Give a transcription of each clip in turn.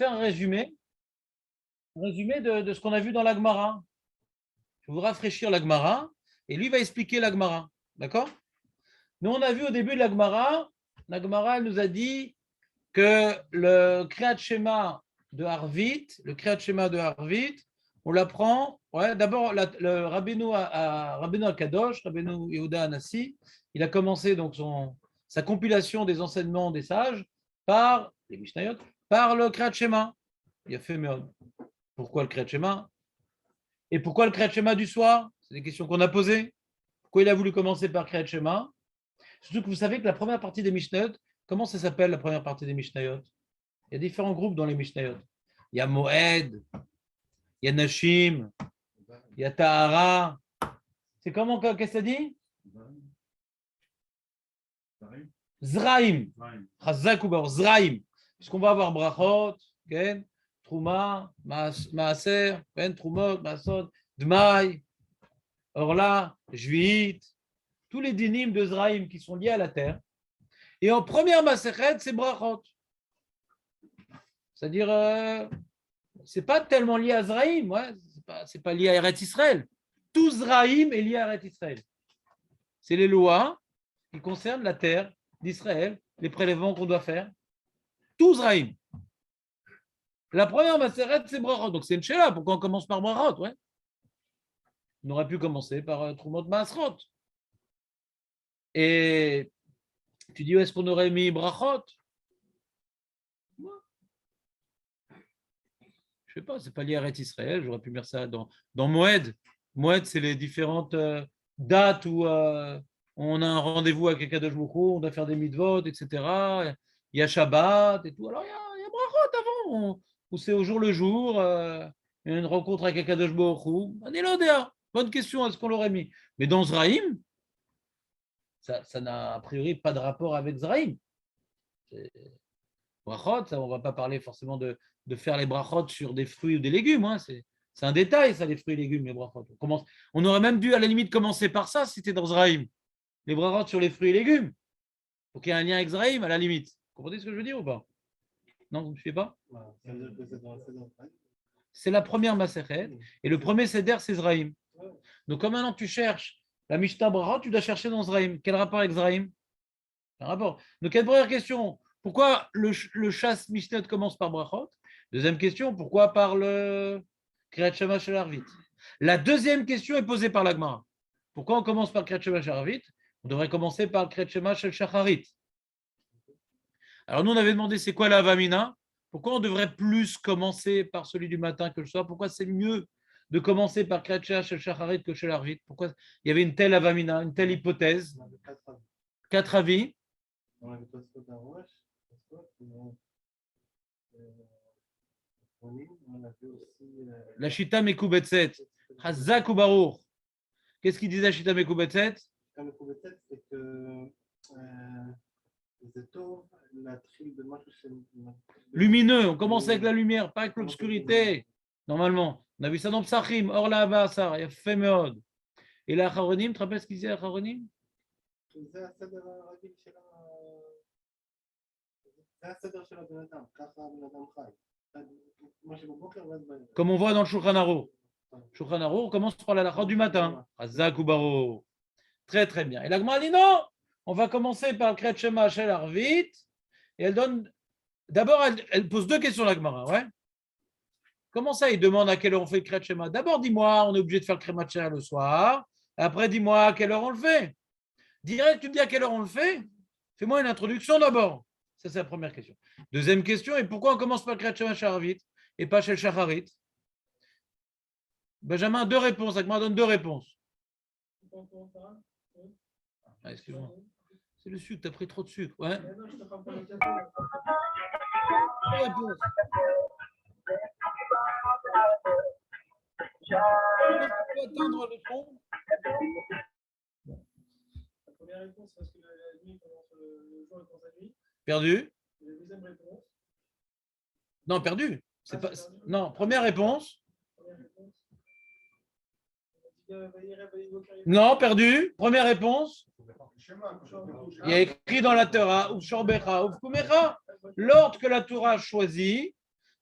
faire un résumé de ce qu'on a vu dans la Gemara. Je vais vous rafraîchir la Gemara et lui va expliquer la Gemara. D'accord? Nous, on a vu au début de la Gemara elle nous a dit que le Kriyat Shema de Harvit, on l'apprend. Ouais, d'abord, le Rabbeinu Akadosh, Rabbeinu Yehuda Anassi, il a commencé donc sa compilation des enseignements des sages par les Mishnayot, par le Kriyat Shema. Il a fait pourquoi le Kriyat Shema? Et pourquoi le Kriyat Shema du soir? C'est des questions qu'on a posées. Pourquoi il a voulu commencer par Kriyat Shema? Surtout que vous savez que la première partie des Mishnayot, comment ça s'appelle la première partie des Mishnayot? Il y a différents groupes dans les Mishnayot. Il y a Moed, il y a Nashim, il y a Tahara. C'est comment, qu'est-ce que ça dit? Zraim. Chazak ou bar, Zraim. Puisqu'on va avoir Brachot, Trouma, Maaser, Trumot, Maasot, Dmaï, Orla, Jviit, tous les dynimes de Zraim qui sont liés à la terre. Et en première Masechet, c'est Brachot. C'est-à-dire, c'est pas tellement lié à Zraim, ouais, c'est pas lié à Eretz Israël. Tout Zraim est lié à Eretz Israël. C'est les lois qui concernent la terre d'Israël, les prélèvements qu'on doit faire. Tout Zraim. La première Masechet, c'est Brachot. Donc c'est une Sheila. Pourquoi on commence par Brachot? Ouais. On aurait pu commencer par Trumot Maasrot. Et tu dis, où est-ce qu'on aurait mis Brachot? Je ne sais pas, c'est pas lié à Eretz Israël, j'aurais pu mettre ça dans Moed. Moed, c'est les différentes dates où on a un rendez-vous avec quelqu'un de Jmoukou, on doit faire des mitzvot, etc. Il y a Shabbat et tout. Alors, il y a Brachot avant, où c'est au jour le jour, il y a une rencontre avec quelqu'un de Jmoukou. Bonne question, est-ce qu'on l'aurait mis? Mais dans Zraïm, ça n'a a priori pas de rapport avec Zraïm. Brachot, ça, on ne va pas parler forcément de faire les brachot sur des fruits ou des légumes. Hein. C'est un détail, ça, les fruits et légumes, les brachot. On aurait même dû, à la limite, commencer par ça si c'était dans Zraïm. Les brachot sur les fruits et légumes. Pour qu'il y ait un lien avec Zraïm, à la limite. Vous comprenez ce que je veux dire ou pas? Non, vous ne suivez pas? C'est la première Masechet. Et le premier Seder, c'est Zraïm. Donc, comme maintenant tu cherches la Mishnah Brachot, tu dois chercher dans Zraïm. Quel rapport avec Zraïm? Un rapport. Donc, quelle première question? Pourquoi le chasse Mishnah commence par Brachot? Deuxième question, pourquoi par le Kriyat Shema Shel Harvit? La deuxième question est posée par la Gemara. Pourquoi on commence par Kriyat Shema Shel Harvit? On devrait commencer par le Kriyat Shema Shel Shacharit. Alors nous, on avait demandé c'est quoi la Avamina? Pourquoi on devrait plus commencer par celui du matin que le soir? Pourquoi c'est mieux de commencer par Kriyat Shema Shel Shacharit que Shel Harvit? Pourquoi il y avait une telle Avamina, une telle hypothèse? 4 avis. La Shita Mekubetset, Hazak ou Baruch. Qu'est-ce qu'il disait Shita Mekubetset? C'est que lumineux, on commence avec la lumière, pas avec l'obscurité. Normalement, on a vu ça dans Psachim, Or la Abasar, il y a fait Meod. Et la Acharonim, tu te rappelles ce qu'il disait la Acharonim? Comme on voit dans le Shulchan Aruch. Shulchan Aruch, on commence par la lacha du matin. Hazak ou Baro. Très très bien. Et la Gemara dit non, on va commencer par le Kriyat Shema Shel Harvit. Et elle donne. D'abord, elle pose 2 questions, la Gemara. Ouais. Comment ça, il demande à quelle heure on fait le Kriyat Shema? D'abord, dis-moi, on est obligé de faire le Kriyat Shema le soir. Après, dis-moi à quelle heure on le fait. Direct, tu me dis à quelle heure on le fait. Fais-moi une introduction d'abord. Ça, c'est la première question. Deuxième question, et pourquoi on commence par le Kriyat Shema Shel Harvit et pas chez le Shacharit? Benjamin, 2 réponses. La Gemara donne 2 réponses. Ah, excuse-moi. C'est le sucre, tu as pris trop de sucre. Ouais. Attendre le fond. La première réponse, parce que la nuit commence le jour et commence la nuit. Perdu. La deuxième réponse. Non, perdu. C'est pas... perdu. Non, première réponse. Non, perdu. Première réponse. Il y a écrit dans la Torah, l'ordre que la Torah choisit,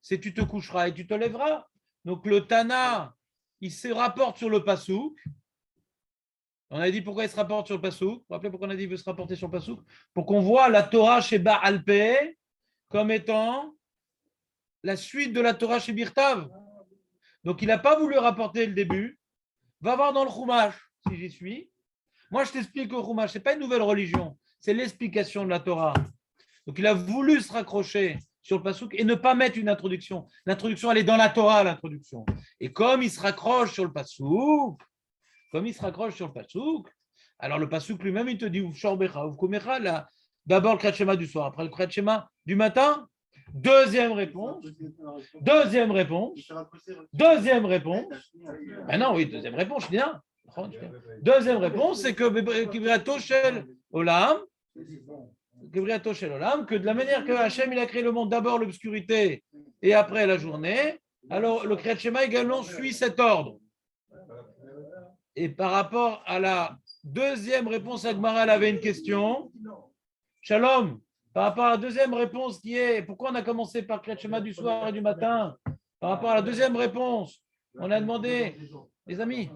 c'est tu te coucheras et tu te lèveras. Donc le Tana, il se rapporte sur le Passouk. On a dit pourquoi il se rapporte sur le Passouk. Vous vous rappelez pourquoi on a dit qu'il veut se rapporter sur le Passouk? Pour qu'on voit la Torah chez Baal Peh comme étant la suite de la Torah chez Birtav. Donc il n'a pas voulu rapporter le début. Va voir dans le Chumash, si j'y suis. Moi, je t'explique au Chumash, ce n'est pas une nouvelle religion, c'est l'explication de la Torah. Donc il a voulu se raccrocher sur le Passouk et ne pas mettre une introduction. L'introduction, elle est dans la Torah, l'introduction. Et comme il se raccroche sur le Passouk, alors le Passouk lui-même, il te dit, d'abord le Kriyat Shema du soir, après le Kriyat Shema du matin. Deuxième réponse. Ben non, oui, deuxième réponse, je dis rien. Deuxième réponse, c'est que Kibriato Shel Olam, que de la manière que Hachem il a créé le monde, d'abord l'obscurité et après la journée, alors le Kriyat Shema également suit cet ordre. Et par rapport à la deuxième réponse, Agmara elle avait une question. Shalom, par rapport à la deuxième réponse qui est pourquoi on a commencé par Kriyat Shema du soir et du matin, par rapport à la deuxième réponse, on a demandé, les amis,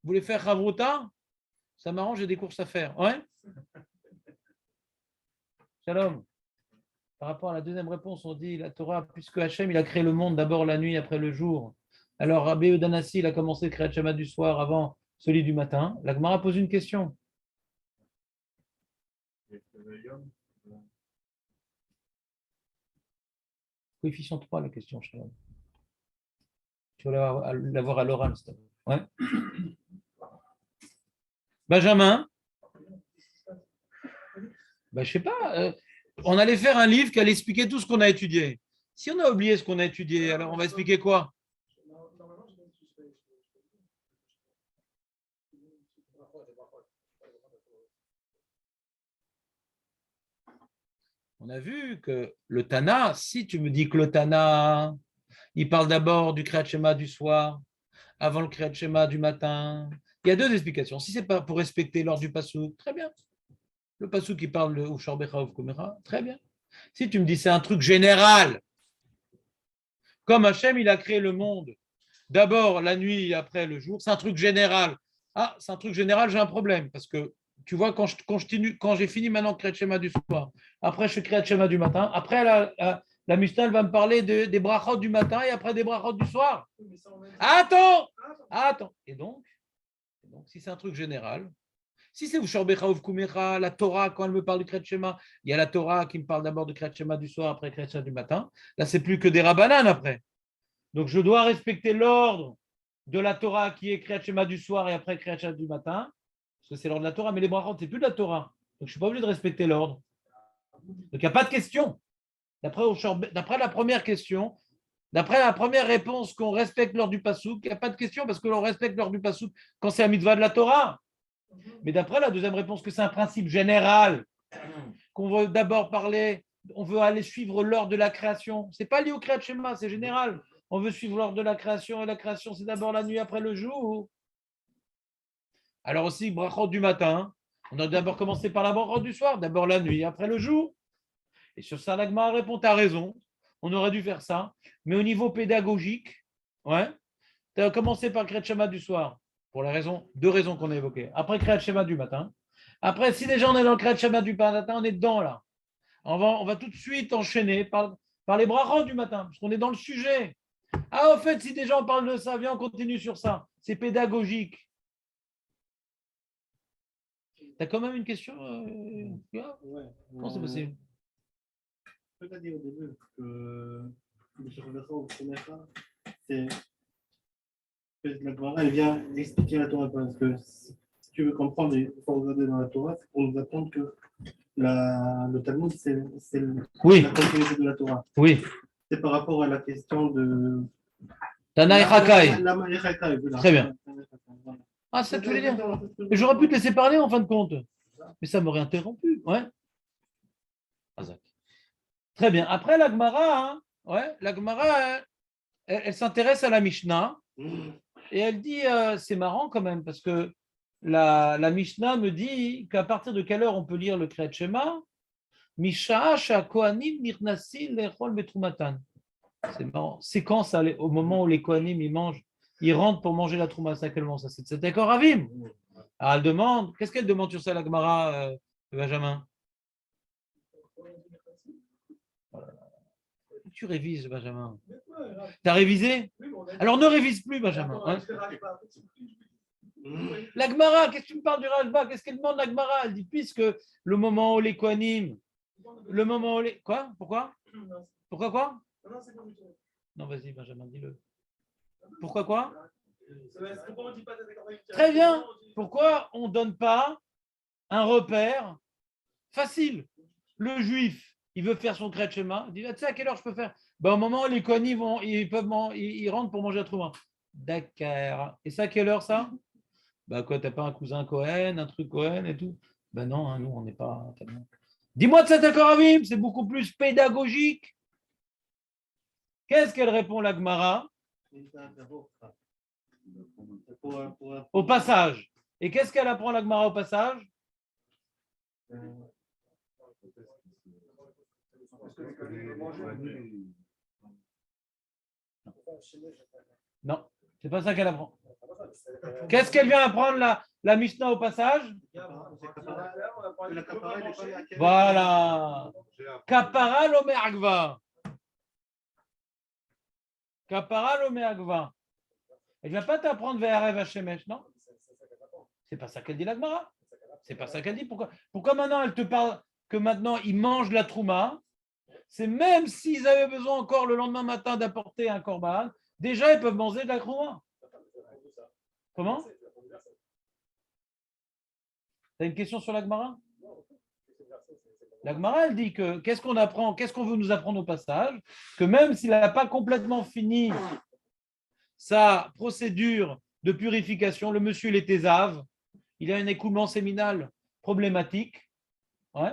vous voulez faire Chavruta? Ça m'arrange, j'ai des courses à faire. Ouais? Shalom. Par rapport à la deuxième réponse, on dit la Torah, puisque Hachem il a créé le monde d'abord la nuit, après le jour. Alors Rabbi Udanassi, il a commencé le Kriyat Shema du soir avant celui du matin. La Gemara pose une question. Coefficient 3, la question, Shalom. Tu vas l'avoir à l'oral, s'il te plaît. Ouais. Benjamin? Ben, je sais pas. On allait faire un livre qui allait expliquer tout ce qu'on a étudié. Si on a oublié ce qu'on a étudié, alors on va expliquer quoi? On a vu que le Tana, si tu me dis que le Tana, il parle d'abord du Kriyat Shema du soir, avant le Kriyat Shema du matin, il y a deux explications. Si ce n'est pas pour respecter l'ordre du Passouk, très bien. Le Passouk qui parle de Ushar Becha Uf Kumera, très bien. Si tu me dis c'est un truc général, comme Hachem, il a créé le monde, d'abord la nuit et après le jour, c'est un truc général. Ah, c'est un truc général, j'ai un problème, parce que tu vois, quand j'ai fini maintenant le Kriyat Shema du soir, après je fais Kriyat Shema du matin, après la Mishnah va me parler des brachot du matin et après des brachot du soir. Attends. Et donc, si c'est un truc général, si c'est Ushar Becha Uf Kumera, la Torah, quand elle me parle du Kriyat Shema, il y a la Torah qui me parle d'abord du Kriyat Shema du soir, après Kriyat Shema du matin. Là, c'est plus que des Rabbanan après. Donc, je dois respecter l'ordre de la Torah qui est Kriyat Shema du soir et après Kriyat Shema du matin, parce que c'est l'ordre de la Torah, mais les brachot, c'est plus de la Torah. Donc, je ne suis pas obligé de respecter l'ordre. Donc, il n'y a pas de question. D'après la première question, d'après la première réponse qu'on respecte l'ordre du Passouk, il n'y a pas de question parce que l'on respecte l'ordre du Passouk quand c'est la mitzvah de la Torah. Mais d'après la deuxième réponse, que c'est un principe général, qu'on veut d'abord parler, on veut aller suivre l'ordre de la création. Ce n'est pas lié au Kriyat Shema, c'est général. On veut suivre l'ordre de la création, et la création, c'est d'abord la nuit après le jour. Alors aussi, brachot du matin, on a d'abord commencé par la brachot du soir, d'abord la nuit, après le jour. Et sur ça, l'Agma répond, tu as raison, on aurait dû faire ça. Mais au niveau pédagogique, ouais, tu as commencé par le Kriyat Shema du soir, pour deux raisons qu'on a évoquées. Après le Kriyat Shema du matin. Après, si déjà on est dans le Kriyat Shema du matin, on est dedans là. On va tout de suite enchaîner par les brachot du matin, parce qu'on est dans le sujet. Ah, au fait, si déjà on parle de ça, viens, on continue sur ça. C'est pédagogique. Tu as quand même une question Ouais. Comment c'est possible? Je peux te dire au début que le Shirobera ou Kumera, c'est que la Gemara, elle vient expliquer la Torah. Parce que si tu veux comprendre, il faut regarder dans la Torah, c'est pour nous apprendre que le Talmud, c'est la continuité de la Torah. Oui. C'est par rapport à la question de. Tanaï Hakai. Voilà. Très bien. Ah, c'est ça que tu voulais dire. J'aurais pu te laisser parler en fin de compte. Mais ça m'aurait interrompu. Ouais. Très bien. Après, la Gemara, elle s'intéresse à la Mishnah et elle dit c'est marrant quand même parce que la Mishnah me dit qu'à partir de quelle heure on peut lire le Kriyat Shema Misha Kohanim Nirnasin Lechol Betrumatan. C'est marrant. C'est quand ça, au moment où les Kohanim, ils mangent, ils rentrent pour manger la Trouma, c'est à quel moment ça? C'est d'accord, Ravim. Alors elle demande, qu'est-ce qu'elle demande sur ça, la Gemara, Benjamin? Tu révises, Benjamin. Tu as révisé? Alors ne révise plus, Benjamin. Hein. La Gemara, qu'est-ce que tu me parles du Rajba? Qu'est-ce qu'elle demande, la Gemara? Elle dit, puisque le moment où les Kohanim, le moment où les. Quoi? Pourquoi? Pourquoi quoi? Non, vas-y, Benjamin, dis-le. Pourquoi quoi? Très bien. Pourquoi on ne donne pas un repère facile? Le juif, il veut faire son kriyat shema, il dit, tu sais à quelle heure je peux faire? Ben, au moment où les Kohanim vont, ils rentrent pour manger la trouma. D'accord. Et ça, à quelle heure ça? Ben quoi, t'as pas un cousin Cohen, un truc Cohen et tout? Ben non, hein, nous, on n'est pas tellement. Dis-moi de cet accord Avim, c'est beaucoup plus pédagogique. Qu'est-ce qu'elle répond, la Gemara? Au passage. Et qu'est-ce qu'elle apprend, la Gemara, au passage? Non, c'est pas ça qu'elle apprend. Qu'est-ce qu'elle vient apprendre, la Mishnah, au passage? Voilà. Kapara l'ome agva. Kapara l'ome agva. Elle ne vient pas t'apprendre Ve'arev Hashemesh, non? C'est pas ça qu'elle dit, la Gemara. C'est pas ça qu'elle dit. Pourquoi maintenant elle te parle que maintenant ils mangent la trouma? C'est même s'ils avaient besoin encore le lendemain matin d'apporter un korban, déjà ils peuvent manger de la trouma. Comment? Tu as une question sur la Gemara? La Gemara, elle dit que qu'est-ce qu'on apprend, qu'est-ce qu'on veut nous apprendre au passage? Que même s'il n'a pas complètement fini sa procédure de purification, le monsieur il est thésave, il a un écoulement séminal problématique, ouais,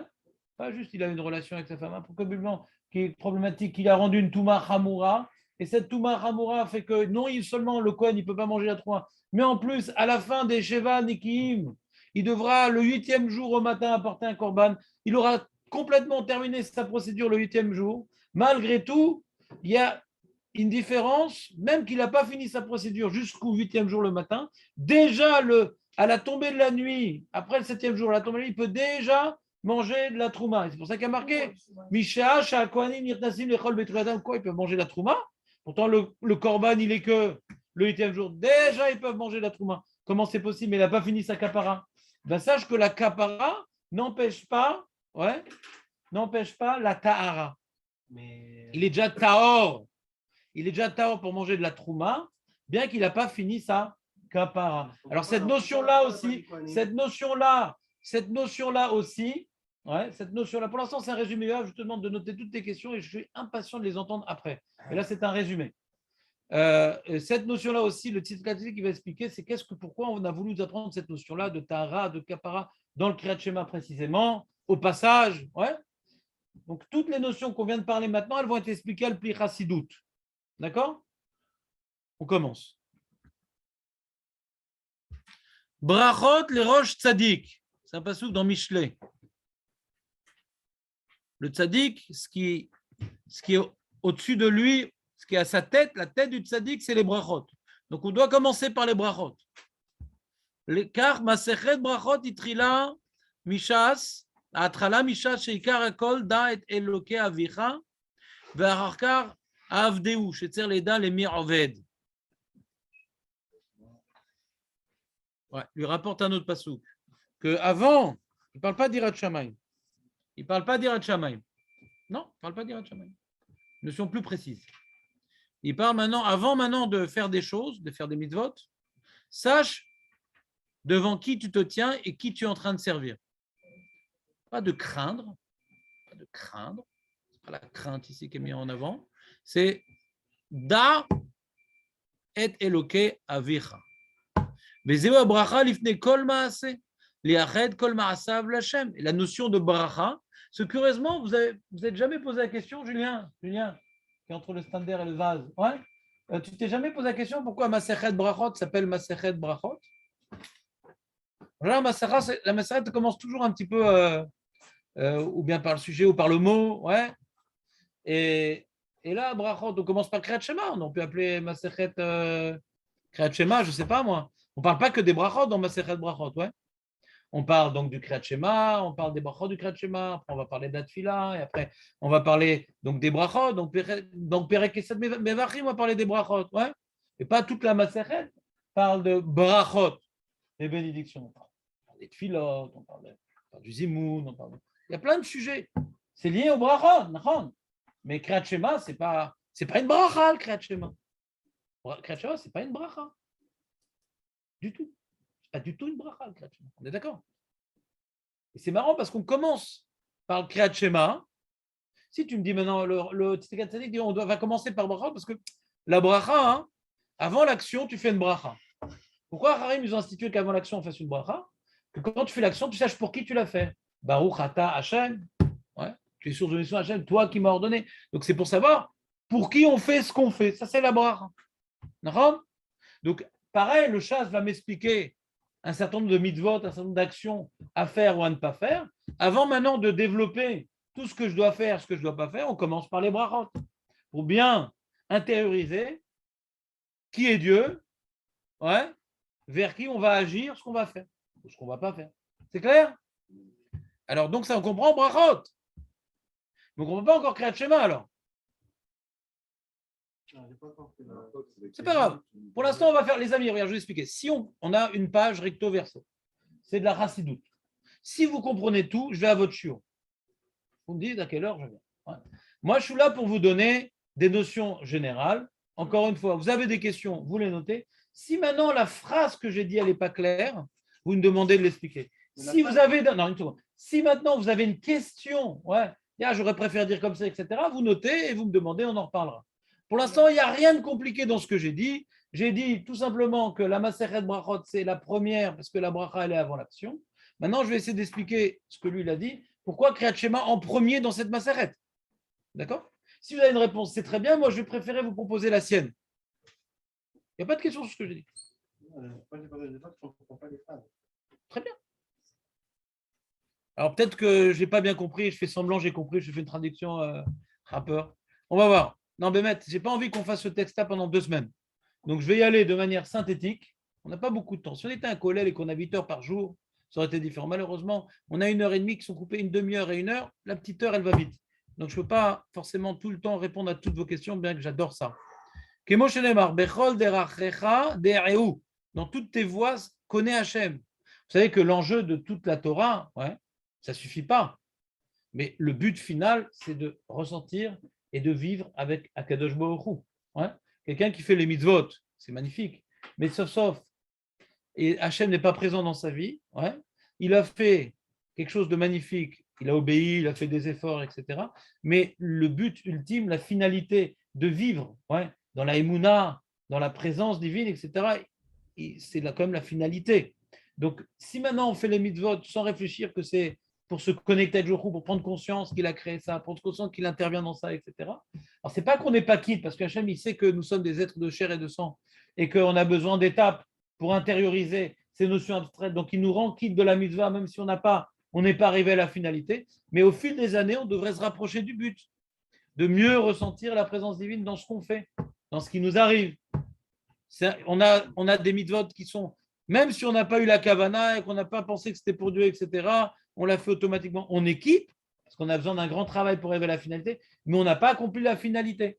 pas juste il a une relation avec sa femme, probablement qui est problématique, il a rendu une Touma Hamoura, et cette Touma Hamoura fait que non seulement le Kohen il ne peut pas manger la Trouma, mais en plus, à la fin des Sheva Nikim, il devra le 8e jour au matin apporter un korban, il aura complètement terminé sa procédure le 8e jour. Malgré tout, il y a une différence, même qu'il n'a pas fini sa procédure jusqu'au 8e jour le matin, déjà à la tombée de la nuit, après le 7e jour, à la tombée de la nuit, il peut déjà manger de la trouma. C'est pour ça qu'il y a marqué Misha, Kohanim, Nirtasim, Lechol, Betruadam, quoi, ils peuvent manger de la trouma. Pourtant, le korban, il est que le 8e jour. Déjà, ils peuvent manger de la trouma. Comment c'est possible? Mais il n'a pas fini sa kapara. Ben, sache que la kapara n'empêche pas la tahara. Mais... Il est déjà tahor. Il est déjà tahor pour manger de la trouma, bien qu'il n'a pas fini sa kapara. Alors cette notion-là aussi, cette notion-là aussi, pour l'instant c'est un résumé. Je te demande de noter toutes tes questions et je suis impatient de les entendre après. Mais là c'est un résumé. Cette notion-là aussi, le titre classique qui va expliquer, c'est pourquoi on a voulu nous apprendre cette notion-là de tahara, de kapara, dans le kriyat shema précisément, au passage. Ouais. Donc toutes les notions qu'on vient de parler maintenant, elles vont être expliquées à le pli chassidout. D'accord? On commence. Brachot les roches tzadik. C'est un passouk dans Michelet. Le tzadik, ce qui est au-dessus de lui, ce qui est à sa tête, la tête du tzadik, c'est les brachot. Donc on doit commencer par les brachot. Car Masechet brachot itrila mishas, atrala mishas sheikar akol da et eloke avicha, ve'acharkar avdeu, shetzer leda lemir oved. Ouais, lui rapporte un autre passouk. Que avant, il ne parle pas d'Irat Shamayim. Il ne parle pas d'Irat Shamayim. Non, il ne parle pas d'Irat Shamayim. Notion plus précise. Il parle avant de faire des choses, de faire des mitzvot, sache devant qui tu te tiens et qui tu es en train de servir. Pas de craindre. Pas de craindre. Ce n'est pas la crainte ici qui est mise en avant. C'est Da et Eloke Avicha. Et la notion de bracha, ce curieusement, vous n'êtes jamais posé la question, Julien, qui est entre le standard et le vase. Ouais? Tu t'es jamais posé la question pourquoi Masechet Brachot s'appelle Masechet Brachot? Là, la Masechet commence toujours un petit peu, ou bien par le sujet ou par le mot. Ouais? Et Et là, brachot, on commence par Kriyat Shema. On peut appeler Masechet Kriyat Shema, je ne sais pas moi. On ne parle pas que des brachot dans Masechet Brachot, ouais. On parle donc du Kriyat Shema, on parle des brachot du Kriyat Shema, après on va parler d'Atfila, et après on va parler donc des brachot, donc Perek Esed Mevachim, on va parler des brachot, ouais. Et pas toute la Masechet parle de brachot, des bénédictions. On parle des tfilot, on parle du zimoun, il y a plein de sujets. C'est lié au brachot, d'accord. Mais Kriyat Shema, c'est pas une bracha, le Kriyat Shema. Kriyat Shema, c'est pas une bracha. Du tout. C'est pas du tout une bracha, le Kriyat Shema. On est d'accord. Et c'est marrant parce qu'on commence par le Kriyat Shema. Si tu me dis maintenant, le Tzedek Tzaddik dit on va commencer par bracha parce que la bracha, hein, avant l'action, tu fais une bracha. Pourquoi Harim nous a institué qu'avant l'action, on fasse une bracha? Que quand tu fais l'action, tu saches pour qui tu l'as fait. Baruch Ata Hashem. Ouais. Tu es source de mission Hachem, toi qui m'as ordonné. Donc c'est pour savoir pour qui on fait ce qu'on fait. Ça, c'est la bracha. D'accord? Donc, pareil, le Shas va m'expliquer un certain nombre de mitzvot, un certain nombre d'actions à faire ou à ne pas faire. Avant maintenant de développer tout ce que je dois faire, ce que je ne dois pas faire, on commence par les brachot. Pour bien intérioriser qui est Dieu, ouais, vers qui on va agir, ce qu'on va faire, ou ce qu'on ne va pas faire. C'est clair? Alors, donc ça, on comprend brachot. Donc, on ne peut pas encore créer de schéma alors. C'est pas grave. Pour l'instant, on va faire, les amis, regarde, je vais vous expliquer. Si on a une page recto verso, c'est de la chassidoute. Si vous comprenez tout, je vais à votre chiot. Vous me dites à quelle heure je viens. Ouais. Moi, je suis là pour vous donner des notions générales. Encore une fois, vous avez des questions, vous les notez. Si maintenant la phrase que j'ai dit, elle n'est pas claire, vous me demandez de l'expliquer. Si vous avez, non, une seconde. Si maintenant vous avez une question, ouais, j'aurais préféré dire comme ça, etc., vous notez et vous me demandez, on en reparlera. Pour l'instant, il n'y a rien de compliqué dans ce que j'ai dit. J'ai dit tout simplement que la Masechet Brachot, c'est la première, parce que la bracha, elle est avant l'action. Maintenant, je vais essayer d'expliquer ce que lui, il a dit. Pourquoi Kriyat Shema en premier dans cette Masechet? D'accord? Si vous avez une réponse, c'est très bien. Moi, je vais préférer vous proposer la sienne. Il n'y a pas de question sur ce que j'ai dit. Très bien. Alors, peut-être que je n'ai pas bien compris. Je fais semblant, j'ai compris. Je fais une traduction rappeur. On va voir. Non, Bémet, je n'ai pas envie qu'on fasse ce texte-là pendant 2 semaines. Donc, je vais y aller de manière synthétique. On n'a pas beaucoup de temps. Si on était un collège et qu'on a 8 heures par jour, ça aurait été différent. Malheureusement, on a 1h30 qui sont coupées, une demi-heure et 1 heure. La petite heure, elle va vite. Donc, je ne peux pas forcément tout le temps répondre à toutes vos questions, bien que j'adore ça. Dans toutes tes voies, connais Hachem. Vous savez que l'enjeu de toute la Torah, ça ne suffit pas. Mais le but final, c'est de ressentir et de vivre avec Akadosh Baruch Hu. Quelqu'un qui fait les mitzvot, c'est magnifique. Mais sauf, et Hachem n'est pas présent dans sa vie, il a fait quelque chose de magnifique, il a obéi, il a fait des efforts, etc. Mais le but ultime, la finalité de vivre dans la Emouna, dans la présence divine, etc., c'est quand même la finalité. Donc, si maintenant on fait les mitzvot sans réfléchir que c'est pour se connecter à Dieu, pour prendre conscience qu'il a créé ça, pour prendre conscience qu'il intervient dans ça, etc. Alors, ce n'est pas qu'on n'est pas quitte, parce qu'Hachem, il sait que nous sommes des êtres de chair et de sang, et qu'on a besoin d'étapes pour intérioriser ces notions abstraites. Donc, il nous rend quitte de la mitzvah, même si on n'est pas arrivé à la finalité. Mais au fil des années, on devrait se rapprocher du but, de mieux ressentir la présence divine dans ce qu'on fait, dans ce qui nous arrive. On a des mitzvot qui sont, même si on n'a pas eu la kavana et qu'on n'a pas pensé que c'était pour Dieu, etc., on l'a fait automatiquement. On équipe, parce qu'on a besoin d'un grand travail pour arriver à la finalité, mais on n'a pas accompli la finalité.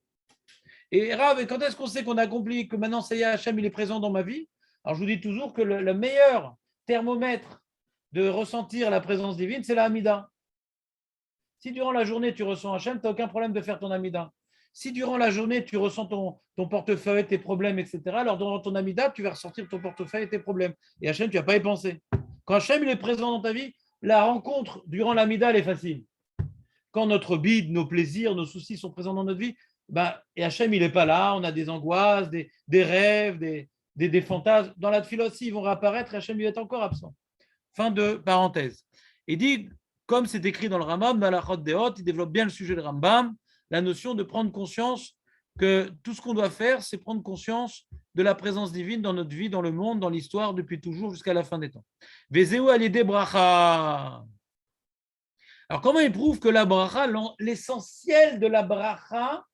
Et Rav, quand est-ce qu'on sait qu'on a accompli, que maintenant, ça y est, Hachem, il est présent dans ma vie? Alors, je vous dis toujours que le meilleur thermomètre de ressentir la présence divine, c'est la Hamida. Si durant la journée, tu ressens Hachem, tu n'as aucun problème de faire ton Hamida. Si durant la journée, tu ressens ton portefeuille, tes problèmes, etc., alors dans ton Hamida, tu vas ressortir ton portefeuille et tes problèmes. Et Hachem, tu n'as pas y penser. Quand Hachem il est présent dans ta vie, la rencontre durant l'Hamida, elle est facile. Quand notre bide, nos plaisirs, nos soucis sont présents dans notre vie, et Hachem, il n'est pas là, on a des angoisses, des rêves, des fantasmes. Dans la tefila aussi, ils vont réapparaître et Hachem, il est encore absent. Fin de parenthèse. Il dit, comme c'est écrit dans le Rambam, dans la Chot Deot, il développe bien le sujet de Rambam, la notion de prendre conscience que tout ce qu'on doit faire, c'est prendre conscience de la présence divine dans notre vie, dans le monde, dans l'histoire, depuis toujours jusqu'à la fin des temps. Vezeu alidé bracha. Alors, comment il prouve que la bracha, l'essentiel de la bracha,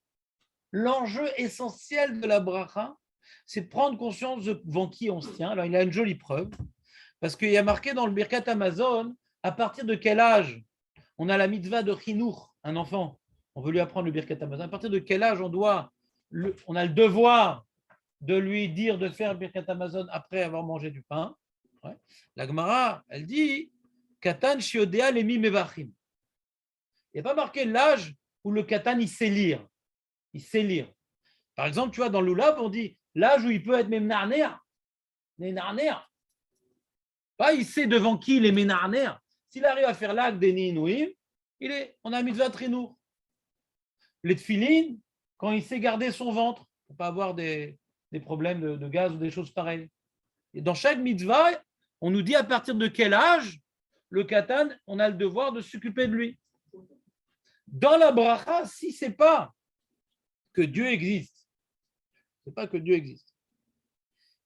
L'enjeu essentiel de la bracha, c'est de prendre conscience devant qui on se tient. Alors, il a une jolie preuve, parce qu'il y a marqué dans le Birkat Amazon, à partir de quel âge on a la mitzvah de chinour, un enfant, on veut lui apprendre le Birkat Amazon, à partir de quel âge on a le devoir de lui dire de faire le Birkat Amazon après avoir mangé du pain. Ouais. La Gemara, elle dit Katan shiodea lemi mevachim. Il n'y a pas marqué l'âge où le Katan, il sait lire. Il sait lire. Par exemple, tu vois, dans l'Oulav, on dit l'âge où il peut être Memnarner. Nenarner. Pas il sait devant qui il est Menarner. S'il arrive à faire l'acte des Ninouim, on a mitzvah trinour. Les tfilines, quand il sait garder son ventre, pour ne pas avoir des problèmes de gaz ou des choses pareilles. Et dans chaque mitzvah, on nous dit à partir de quel âge le katan, on a le devoir de s'occuper de lui. Dans la bracha, si ce n'est pas que Dieu existe, c'est pas que Dieu existe,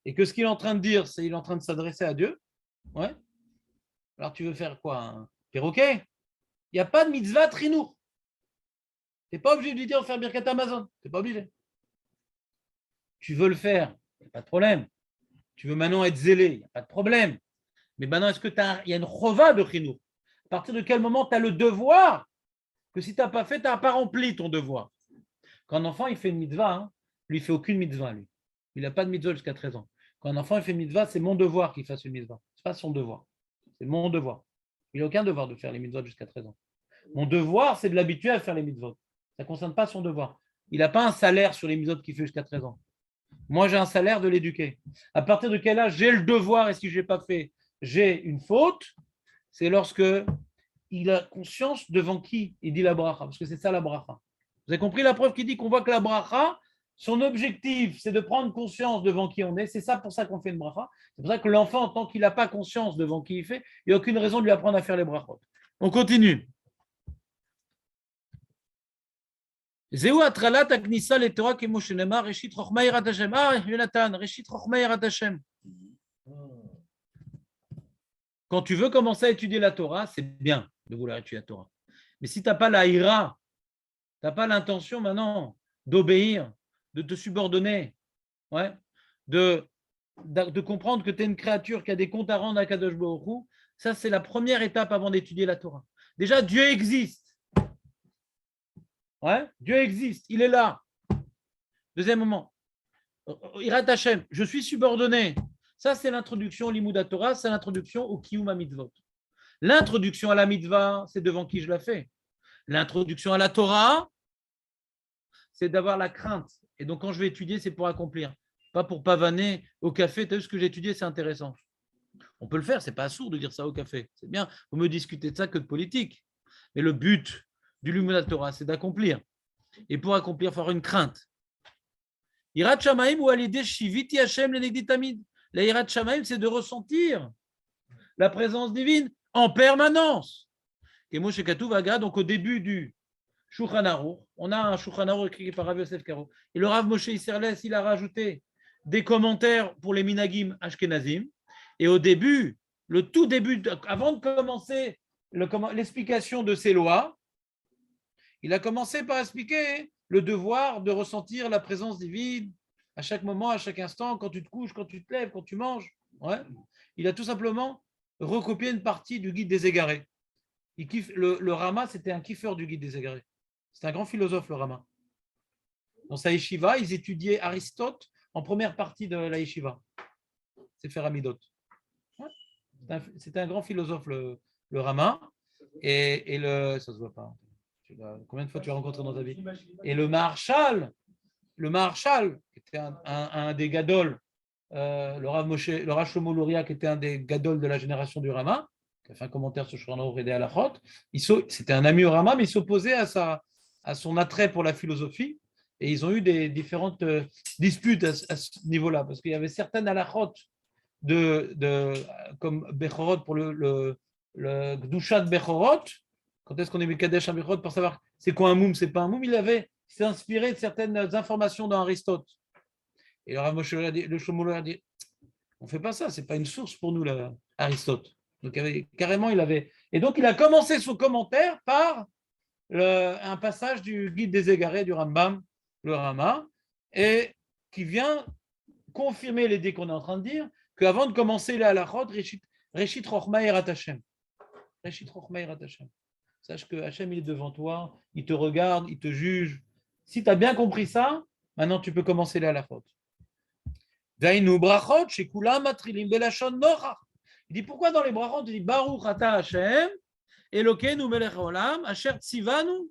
et que ce qu'il est en train de dire, c'est qu'il est en train de s'adresser à Dieu, ouais. Alors tu veux faire quoi, un perroquet? Il n'y a pas de mitzvah trinour. Tu n'es pas obligé de lui dire de faire Birkat Amazon. Tu n'es pas obligé. Tu veux le faire, il n'y a pas de problème. Tu veux maintenant être zélé, il n'y a pas de problème. Mais maintenant, est-ce qu'il y a une chova de trinour? À partir de quel moment tu as le devoir que si tu n'as pas fait, tu n'as pas rempli ton devoir? Quand un enfant, il fait une mitzvah, hein, lui, il ne fait aucune mitzvah, lui. Il n'a pas de mitzvah jusqu'à 13 ans. Quand un enfant il fait une mitzvah, c'est mon devoir qu'il fasse une mitzvah. Ce n'est pas son devoir. C'est mon devoir. Il n'a aucun devoir de faire les mitzvot jusqu'à 13 ans. Mon devoir, c'est de l'habituer à faire les mitzvot. Ça ne concerne pas son devoir. Il n'a pas un salaire sur les mitzvot qu'il fait jusqu'à 13 ans. Moi, j'ai un salaire de l'éduquer. À partir de quel âge j'ai le devoir et si je n'ai pas fait, j'ai une faute? C'est lorsque il a conscience devant qui il dit la bracha. Parce que c'est ça la bracha. Vous avez compris la preuve qui dit qu'on voit que la bracha, son objectif, c'est de prendre conscience devant qui on est. C'est ça pour ça qu'on fait une bracha. C'est pour ça que l'enfant, tant qu'il n'a pas conscience devant qui il fait, il n'y a aucune raison de lui apprendre à faire les brachot. On continue. Zéou atralat aknissa le Torah kemo shenema reshit chochma yirat Hashem. Ah, Jonathan, reshit chochma yirat Hashem. Quand tu veux commencer à étudier la Torah, c'est bien de vouloir étudier la Torah. Mais si tu n'as pas la ira, tu n'as pas l'intention maintenant d'obéir, de te subordonner, ouais, de comprendre que tu es une créature qui a des comptes à rendre à Kadosh Baruch Hu, ça c'est la première étape avant d'étudier la Torah. Déjà, Dieu existe. Ouais, Dieu existe, il est là. Deuxième moment, Irat Hashem, je suis subordonné. Ça, c'est l'introduction au Limud Torah, c'est l'introduction au Kiyum HaMitzvot. L'introduction à la mitzvah, c'est devant qui je la fais. L'introduction à la Torah, c'est d'avoir la crainte. Et donc, quand je vais étudier, c'est pour accomplir. Pas pour pavaner au café. Tu as vu ce que j'ai étudié, c'est intéressant. On peut le faire, c'est pas sourd de dire ça au café. C'est bien, vous me discutez de ça que de politique. Mais le but du Limud Torah, c'est d'accomplir. Et pour accomplir, il faut avoir une crainte. Irat Shamaim ou alidé Shiviti Hashem lenegdi tamid. La Irat Shamaim, c'est de ressentir la présence divine en permanence. Et Moshe Katuv Aga, donc au début du Shulchan Aruch, on a un Shulchan Aruch écrit par Rav Yosef Karo. Et le Rav Moshe Isserles, il a rajouté des commentaires pour les Minagim Ashkenazim. Et au début, le tout début, avant de commencer l'explication de ces lois, il a commencé par expliquer le devoir de ressentir la présence divine à chaque moment, à chaque instant, quand tu te couches, quand tu te lèves, quand tu manges. Ouais. Il a tout simplement recopié une partie du Guide des Égarés. Le Rama, c'était un kiffeur du Guide des Égarés. C'est un grand philosophe, le Rama. Dans sa yeshiva, ils étudiaient Aristote en première partie de la yeshiva. C'est faire Amidot. Ouais. C'était un grand philosophe, le Rama. Et ça se voit pas. Combien de fois tu as rencontré dans ta vie? Et le Maharshal, qui était un des Gadol, le Rav Moshe, le Rav Shlomo Luria, qui était un des Gadol de la génération du Rama, qui a fait un commentaire sur Shulchan Aruch et des Halachot. C'était un ami au Rama, mais il s'opposait à son attrait pour la philosophie. Et ils ont eu des différentes disputes à ce niveau-là, parce qu'il y avait certaines Halachot comme Bechorot pour le Gdushat Bechorot. Quand est-ce qu'on est Mekadesh un Bechorot pour savoir c'est quoi un moum, c'est pas un moum? Il s'est inspiré de certaines informations dans Aristote. Et le Rav Moshe, le Shlomo a dit, on ne fait pas ça, c'est pas une source pour nous, là, Aristote. Donc carrément, il avait. Et donc il a commencé son commentaire par un passage du Guide des Égarés du Rambam le Rama, et qui vient confirmer l'idée qu'on est en train de dire, qu'avant de commencer les halachot, Reshit Chochma Yirat Hashem. Reshit Chochma Yirat Hashem. Sache que Hashem, il est devant toi, il te regarde, il te juge. Si tu as bien compris ça, maintenant tu peux commencer les halachot. Dainu brachot, shekulam matrilim belashon nochach. Il dit pourquoi dans les brachot, il dit Baruch ata Hashem, Elokeinu melech haolam, asher tzivanu,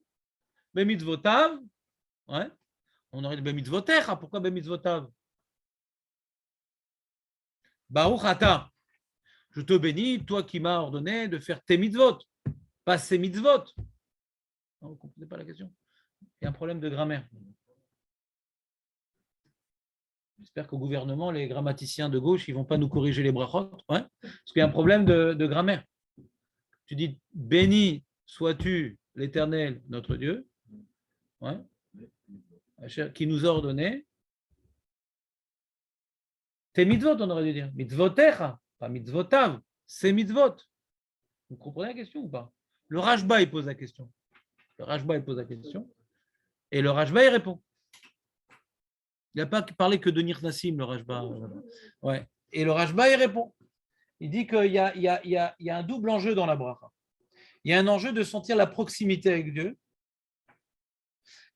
bemitzvotav. Ouais. On aurait dit bemitzvotecha. Pourquoi bemitzvotav? Baruch ata. Je te bénis, toi qui m'as ordonné de faire tes mitzvot, pas ces mitzvot. Non, vous ne comprenez pas la question? Il y a un problème de grammaire. J'espère qu'au gouvernement, les grammaticiens de gauche, ils ne vont pas nous corriger les brachot. Ouais, parce qu'il y a un problème de grammaire. Tu dis béni sois-tu l'Éternel, notre Dieu, ouais, qui nous a ordonné tes mitzvot, on aurait dû dire. Mitzvotecha, pas mitzvotav, c'est mitzvot. Vous comprenez la question ou pas? Le Rashba, il pose la question. Le Rashba, il pose la question. Et le Rashba, il répond. Il n'a pas parlé que de Nir Nassim, le Rashba. Ouais. Et le Rashba, il répond. Il dit qu'il y a un double enjeu dans la bracha. Il y a un enjeu de sentir la proximité avec Dieu.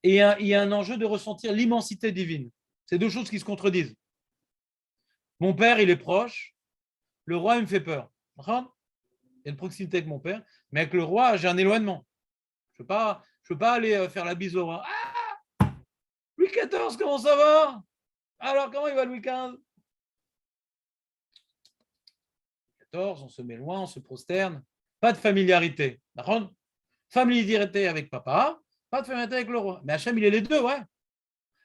Et il y a un enjeu de ressentir l'immensité divine. C'est deux choses qui se contredisent. Mon père, il est proche. Le roi, il me fait peur. Il y a une proximité avec mon père. Mais avec le roi, j'ai un éloignement. Je ne peux pas aller faire la bise au roi. Ah, Louis XIV, comment ça va? Alors, comment il va Louis XV? 14, on se met loin, on se prosterne. Pas de familiarité. Familiarité avec papa, pas de familiarité avec le roi. Mais Hachem, il est les deux, ouais.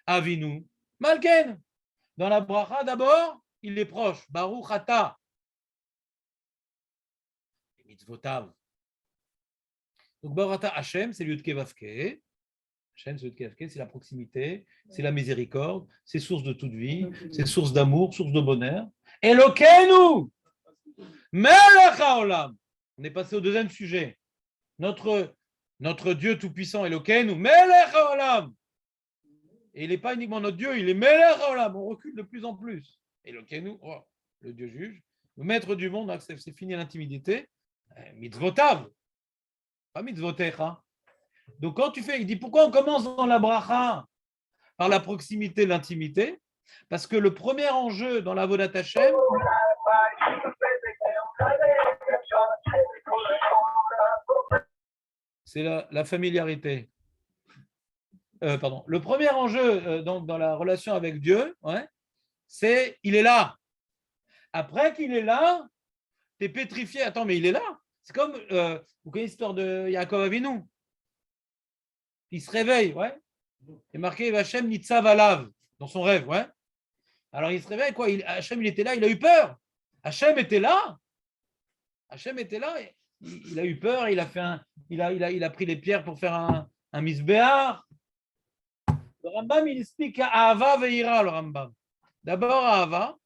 Avinu, Malken. Dans la bracha, d'abord, il est proche. Baruch ata. Mitzvotav. Donc, Baruch ata Hachem, c'est Yud Kei Vav Kei. Hachem, c'est Yud Kei Vav Kei, c'est la proximité, c'est la miséricorde, c'est source de toute vie, c'est source d'amour, source de bonheur. Elokeinu, Melech haolam. On est passé au deuxième sujet. Notre Dieu tout-puissant, Elokeinu, Melech haolam. Et il n'est pas uniquement notre Dieu, il est Melech haolam. On recule de plus en plus. Elokeinu, oh, le Dieu juge. Le maître du monde, c'est fini l'intimidité. Mitzvotav. Pas mitzvotecha. Donc quand tu fais, il dit pourquoi on commence dans la bracha par la proximité, l'intimité? Parce que le premier enjeu dans la Avodat Hashem, c'est la familiarité. Pardon. Le premier enjeu dans la relation avec Dieu, ouais, c'est il est là. Après qu'il est là, tu es pétrifié. Attends, mais il est là. C'est comme, vous connaissez l'histoire de Yaakov Avinu. Il se réveille, ouais. Il est marqué Hachem Nitzav Alav dans son rêve, ouais. Alors il se réveille, quoi. Hachem, il était là, il a eu peur. Hachem était là. Hachem était là. Il a eu peur, il a pris les pierres pour faire un misbéar. Le Rambam, il explique à Ahava ve'ira, le Rambam. D'abord, à Ahava,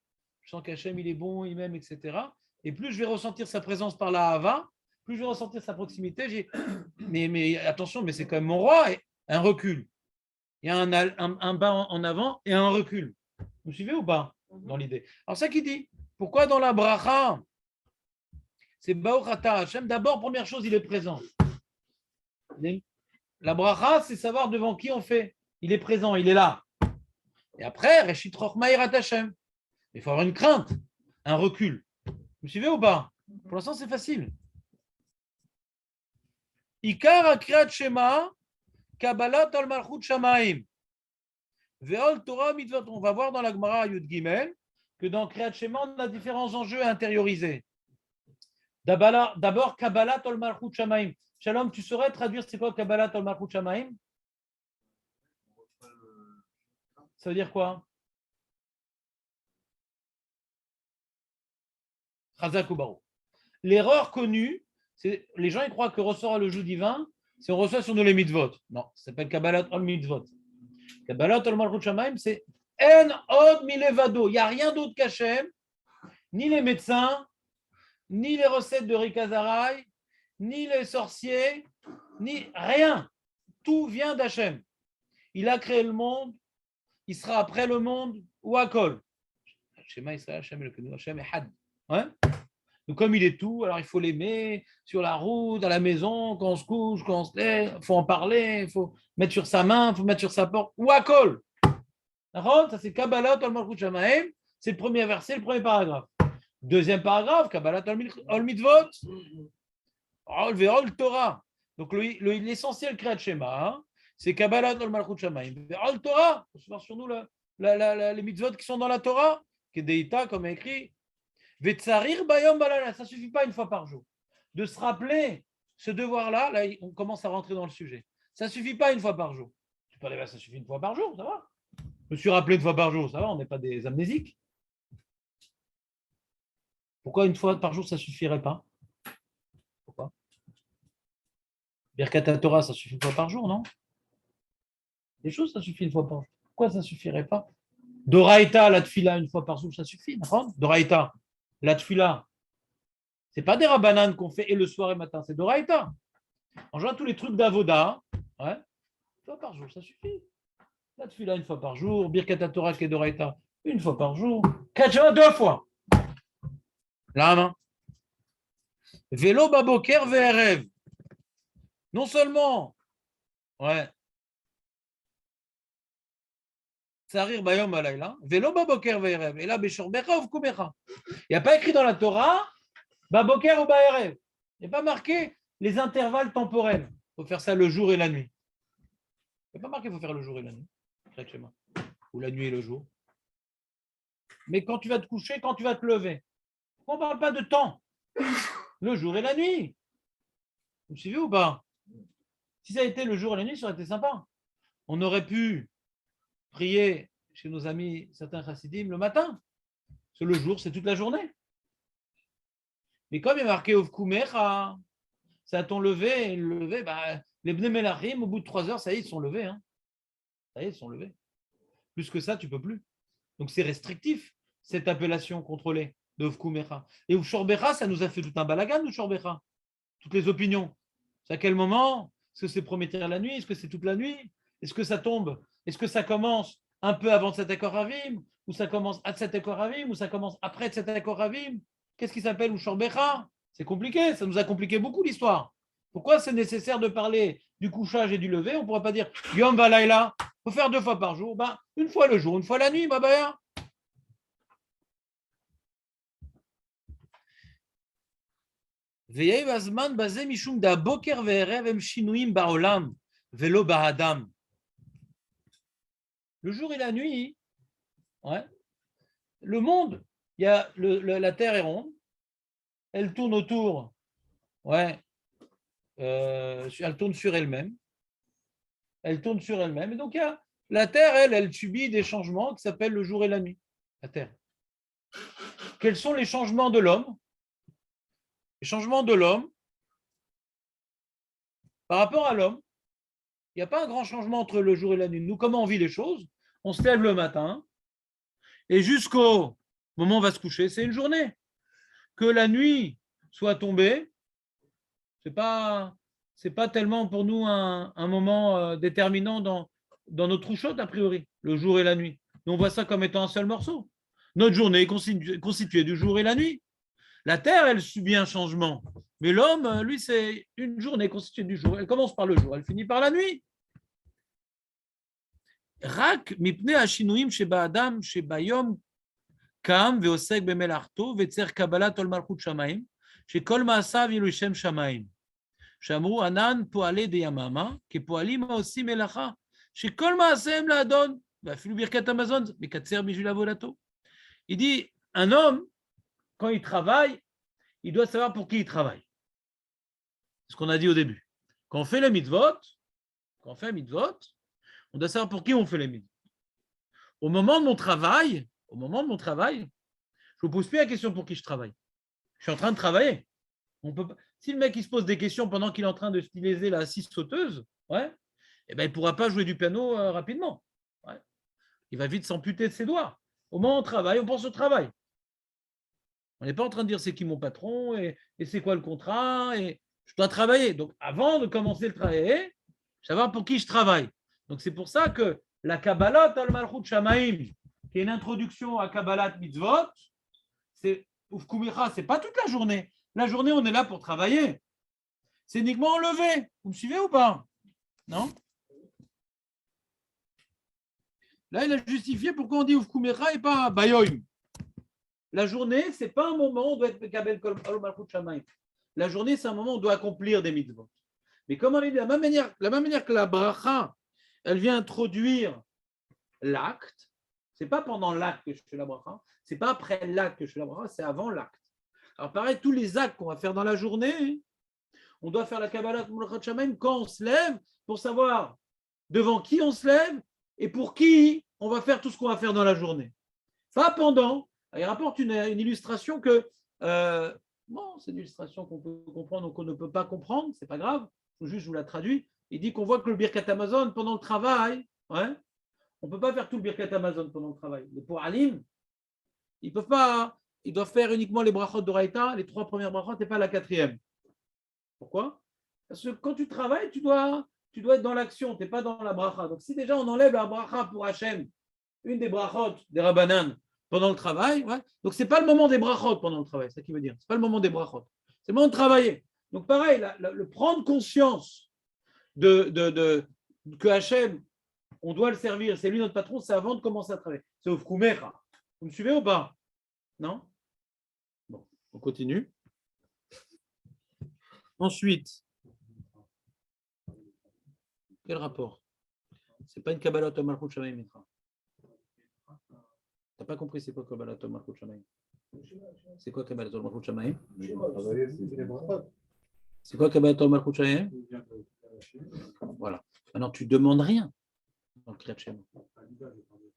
je sens qu'Hachem, il est bon, il m'aime, etc. Et plus je vais ressentir sa présence par la Ahava, plus je vais ressentir sa proximité. Mais attention, mais c'est quand même mon roi, et un recul. Il y a un bas en avant et un recul. Vous suivez ou pas dans l'idée? Alors, ça qui dit, pourquoi dans la bracha, c'est Baruch ata Hashem, d'abord, première chose, il est présent. La bracha, c'est savoir devant qui on fait. Il est présent, il est là. Et après, Reshit Chochma Yirat Hashem. Il faut avoir une crainte, un recul. Vous suivez ou pas? Pour l'instant, c'est facile. Ikar Akriyat Shema, Kabbalat al Malchut Shamaim. Ve'ol Torah Mitzvot. On va voir dans la Gemara Yud Gimel que dans Kriyat Shema, on a différents enjeux à intérioriser. D'abord, Kabbalat al Malchut Shamaim. Shalom, tu saurais traduire c'est quoi Kabbalat al Malchut Shamaim? Ça veut dire quoi? Chazak ou Baro. L'erreur connue, c'est les gens ils croient que ressort le joug divin, c'est on reçoit sur nous les mitzvot. Non, ça s'appelle Kabbalat al mitzvot. Kabbalat al Malchut Shamaim, c'est En od milevado. Il n'y a rien d'autre qu'Hachem, ni les médecins, ni les recettes de Rikazaray, ni les sorciers, ni rien. Tout vient d'Hachem. il a créé le monde, il sera après le monde ou à Kol. Shema Israël, Hashem Elokeinu, Hashem Echad. Hein? Donc, comme il est tout, alors il faut l'aimer sur la route, à la maison, quand on se couche, quand on se lève, il faut en parler, il faut mettre sur sa main, il faut mettre sur sa porte, ou à Kol. Ça, c'est Kabbalah Ol Malchut Shamaim, c'est le premier verset, le premier paragraphe. Deuxième paragraphe, Kabbalah Ol Mitvot, Ol Ve'ol Torah. Donc, l'essentiel Kriyat Shema, hein, c'est Kabbalah Ol Malchut Shamaim. Ve'ol Torah, on se voir sur nous les mitzvot qui sont dans la Torah, Kedeita, comme écrit. Vetsarir bayom balala, ça ne suffit pas une fois par jour. De se rappeler ce devoir-là, là, on commence à rentrer dans le sujet. Ça ne suffit pas une fois par jour. Tu peux dire, ça suffit une fois par jour, ça va. Je me suis rappelé une fois par jour, ça va, on n'est pas des amnésiques. Pourquoi une fois par jour, ça ne suffirait pas? Pourquoi? Birkat Torah, ça suffit une fois par jour, non? Des choses, ça suffit une fois par jour. Pourquoi ça ne suffirait pas? Doraïta, la tfila, une fois par jour, ça suffit. Doraïta, la tfila, ce n'est pas des rabbanan qu'on fait et le soir et le matin, c'est Doraïta. En jouant tous les trucs d'avoda, ouais, une fois par jour, ça suffit. La tfila, une fois par jour. Birkat Torah, qui est Doraïta, une fois par jour. Kachava, 2 fois. La main. Vélo baboker ve'erev. Non seulement, ouais, Tsarir bayom alayla, vélo baboker ve'erev. Et là, beshorbecha ou vkumecha. Il n'y a pas écrit dans la Torah, baboker ou ba'erev. Il n'y a pas marqué les intervalles temporels. Il faut faire ça le jour et la nuit. Il n'y a pas marqué qu'il faut faire le jour et la nuit. Ou la nuit et le jour. Mais quand tu vas te coucher, quand tu vas te lever, on ne parle pas de temps. Le jour et la nuit. Vous me suivez ou pas? Si ça a été le jour et la nuit, ça aurait été sympa. On aurait pu prier chez nos amis, certains chassidim, le matin. Parce que le jour, c'est toute la journée. Mais comme il est marqué Ovkumecha, c'est à ton lever, et le lever, les Bnei Melachim, au bout de 3 heures, ça y est, ils sont levés. Hein. Ça y est, ils sont levés. Plus que ça, tu ne peux plus. Donc c'est restrictif, cette appellation contrôlée de Ovkumecha. Et Uvshorbecha, ça nous a fait tout un balagan, Uvshorbecha. Toutes les opinions. C'est à quel moment? Est-ce que c'est premier tiers la nuit? Est-ce que c'est toute la nuit? Est-ce que ça tombe? Est-ce que ça commence un peu avant Tzedek Koravim? Ou ça commence à Tzedek Koravim? Ou ça commence après Tzedek Koravim? Qu'est-ce qui s'appelle Ushorbecha? C'est compliqué, ça nous a compliqué beaucoup l'histoire. Pourquoi c'est nécessaire de parler du couchage et du lever? On ne pourrait pas dire Yom Valaila, il faut faire 2 fois par jour. Une fois le jour, une fois la nuit, Babaya. Le jour et la nuit, ouais, le monde, il y a la Terre est ronde, elle tourne autour, ouais, elle tourne sur elle-même, et donc la Terre, elle subit des changements qui s'appellent le jour et la nuit, la Terre. Quels sont les changements de l'homme? Les changements de l'homme, par rapport à l'homme, il n'y a pas un grand changement entre le jour et la nuit. Nous, comment on vit les choses? On se lève le matin et jusqu'au moment où on va se coucher, c'est une journée. Que la nuit soit tombée, ce n'est pas tellement pour nous un moment déterminant dans notre trouchotte, a priori, le jour et la nuit. Nous, on voit ça comme étant un seul morceau. Notre journée est constituée du jour et la nuit. La Terre, elle subit un changement. Mais l'homme, lui, c'est une journée constituée du jour. Elle commence par le jour, elle finit par la nuit. Rak mipne hashinuim sheba adam sheba yom kam veosek bemelarto vetzer kabbalat ol malchut shamaim shekol maasav yilu shem shamaim shamru anan poale de yamama kepoalim haosim melacha shekol maasehem laadon vafilu birkat amazon mekatzer bijul avodato. Il dit, un homme, quand il travaille, il doit savoir pour qui il travaille. C'est ce qu'on a dit au début. Quand on fait les mitzvot, on doit savoir pour qui on fait les mitzvot. Au moment de mon travail, je ne vous pose plus la question pour qui je travaille. Je suis en train de travailler. On peut pas... Si le mec il se pose des questions pendant qu'il est en train de styliser la scie sauteuse, ouais, eh ben, il ne pourra pas jouer du piano rapidement. Ouais. Il va vite s'amputer de ses doigts. Au moment où on travaille, on pense au travail. On n'est pas en train de dire c'est qui mon patron et c'est quoi le contrat et je dois travailler. Donc, avant de commencer le travail, savoir pour qui je travaille. Donc c'est pour ça que la Kabbalat al-Malchut Shamaim, qui est une introduction à Kabbalat Mitzvot, c'est Ufkumicha, c'est pas toute la journée. La journée, on est là pour travailler. C'est uniquement enlevé. Vous me suivez ou pas? Non? Là, il a justifié pourquoi on dit Ufkumicha et pas Bayoim. La journée, ce n'est pas un moment où on doit être Mekabel Kol Malchut Shamaim. La journée, c'est un moment où on doit accomplir des mitzvot. Mais comme on dit, de la même manière que la bracha, elle vient introduire l'acte, ce n'est pas pendant l'acte que je fais la bracha, ce n'est pas après l'acte que je fais la bracha, c'est avant l'acte. Alors pareil, tous les actes qu'on va faire dans la journée, on doit faire la Kabbalat Malchut Shamaim quand on se lève pour savoir devant qui on se lève et pour qui on va faire tout ce qu'on va faire dans la journée. Pas pendant. Il rapporte une illustration que, bon, c'est une illustration qu'on peut comprendre ou qu'on ne peut pas comprendre, c'est pas grave, juste je vous la traduis. Il dit qu'on voit que le Birkat Amazon pendant le travail, ouais, on ne peut pas faire tout le Birkat Amazon pendant le travail. Mais pour Alim, ils peuvent pas, ils doivent faire uniquement les brachot d'Oraïta, les 3 premières brachot et pas la 4e. Pourquoi? Parce que quand tu travailles, tu dois être dans l'action, tu n'es pas dans la bracha. Donc si déjà on enlève la bracha pour Hachem, une des brachot des Rabbanan, pendant le travail, ouais. Donc ce n'est pas le moment des brachot pendant le travail, c'est ça qui veut dire. Ce n'est pas le moment des brachot. C'est le moment de travailler. Donc pareil, le prendre conscience que Hachem, on doit le servir, c'est lui notre patron, c'est avant de commencer à travailler. C'est au Fkumecha. Vous me suivez ou pas? Non? Bon, on continue. Ensuite, quel rapport? Ce n'est pas une Kabbalat au Malchut Shamaim Mitra. Tu n'as pas compris c'est quoi Kabbalat au Malchut Shamaim? C'est quoi Kabbalat au Malchut Shamaim? C'est quoi Kabbalat au Malchut Shamaim? Voilà. Maintenant, tu ne demandes rien dans le Kriyat Shema.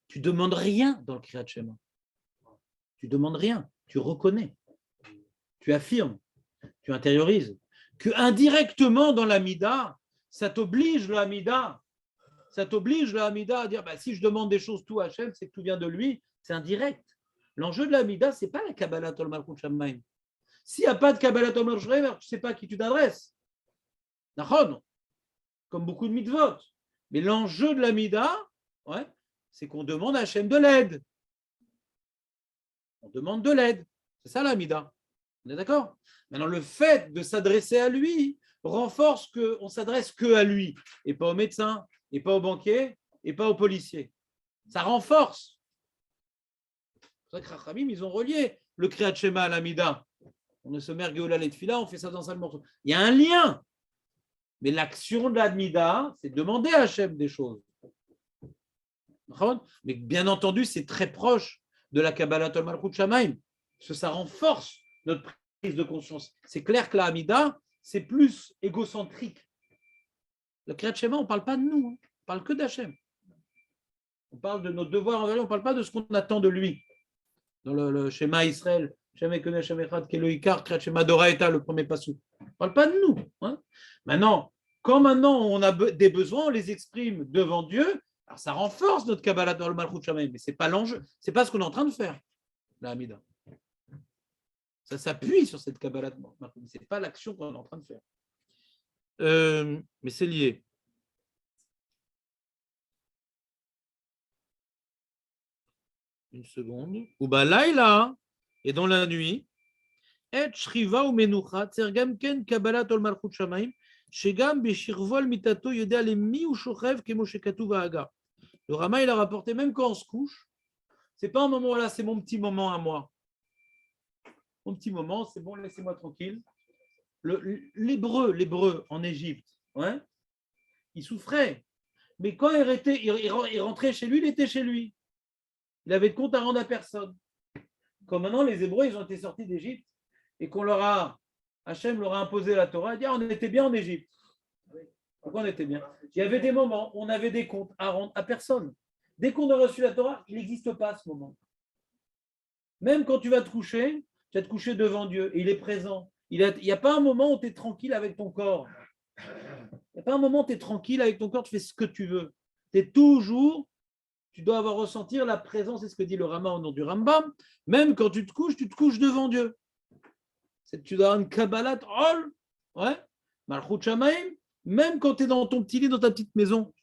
Tu ne demandes rien dans le Kriyat Shema. Tu ne demandes rien. Tu reconnais. Tu affirmes. Tu intériorises. Que indirectement dans l'Amida, ça t'oblige le Hamida. Ça t'oblige le Hamida à dire bah, si je demande des choses tout à Hachem, c'est que tout vient de lui. C'est indirect. L'enjeu de l'Amida, ce n'est pas la Kabbalat au Malchut Shamaim. S'il n'y a pas de Kabbalat au Malchut Shamaim, tu ne sais pas à qui tu t'adresses. Nachon, comme beaucoup de mitzvot. Mais l'enjeu de l'Amida, ouais, c'est qu'on demande à Hachem de l'aide. On demande de l'aide. C'est ça l'Amida. On est d'accord? Maintenant, le fait de s'adresser à lui renforce qu'on ne s'adresse que à lui, et pas au médecin, et pas au banquier, et pas au policier. Ça renforce. C'est pour ça que Rachamim, ils ont relié le Kriyat Shema à l'Amida. On se met Géola et Tfila, on fait ça dans un morceau. Il y a un lien. Mais l'action de l'Amida, c'est demander à Hachem des choses. Mais bien entendu, c'est très proche de la Kabbalat al Malchut Shamaim, parce que ça renforce notre prise de conscience. C'est clair que la Hamida, c'est plus égocentrique. Le Kriyat Shema, on ne parle pas de nous, on parle que d'Hachem. On parle de nos devoirs envers lui, on ne parle pas de ce qu'on attend de lui. Dans le Shema Israël, Shema Ekone Hashem Echad, Kelo Ikar, Kriyat Shema Doraita, le premier passou. On ne parle pas de nous. Hein. Maintenant, quand on a des besoins, on les exprime devant Dieu, alors ça renforce notre Kabbalat dans le Malchut Shamaim, mais ce n'est pas l'enjeu, ce n'est pas ce qu'on est en train de faire, la Hamida. Ça s'appuie sur cette Kabbalat, mais ce n'est pas l'action qu'on est en train de faire. Mais c'est lié. Une seconde. Ou Laïla, et dans la nuit, Et Shriva ou Menucha, Tsergamken Kabbalat ol Malchut Shamaim, Shegam Beshirvol Mitato Yodea le Mi ou Shochev Kemo Shekatu Vaaga. Le Rama, il a rapporté, même quand on se couche, c'est pas un moment là, c'est mon petit moment à moi. Mon petit moment, c'est bon, laissez-moi tranquille. L'hébreu en Égypte, ouais, il souffrait. Mais quand il rentrait chez lui, il était chez lui. Il avait de compte à rendre à personne. Comme maintenant, les Hébreux, ils ont été sortis d'Égypte et Hachem leur a imposé la Torah, il dit, on était bien en Égypte. Pourquoi on était bien? Il y avait des moments où on avait des comptes à rendre à personne. Dès qu'on a reçu la Torah, il n'existe pas ce moment. Même quand tu vas te coucher, tu vas te coucher devant Dieu et il est présent. Il n'y a pas un moment où tu es tranquille avec ton corps. Il n'y a pas un moment où tu es tranquille avec ton corps, tu fais ce que tu veux. Tu dois avoir ressentir la présence, c'est ce que dit le Rama au nom du Rambam. Même quand tu te couches devant Dieu. Tu dois avoir une Kabbalat, ouais, Malchut Shamaim, même quand tu es dans ton petit lit, dans ta petite maison.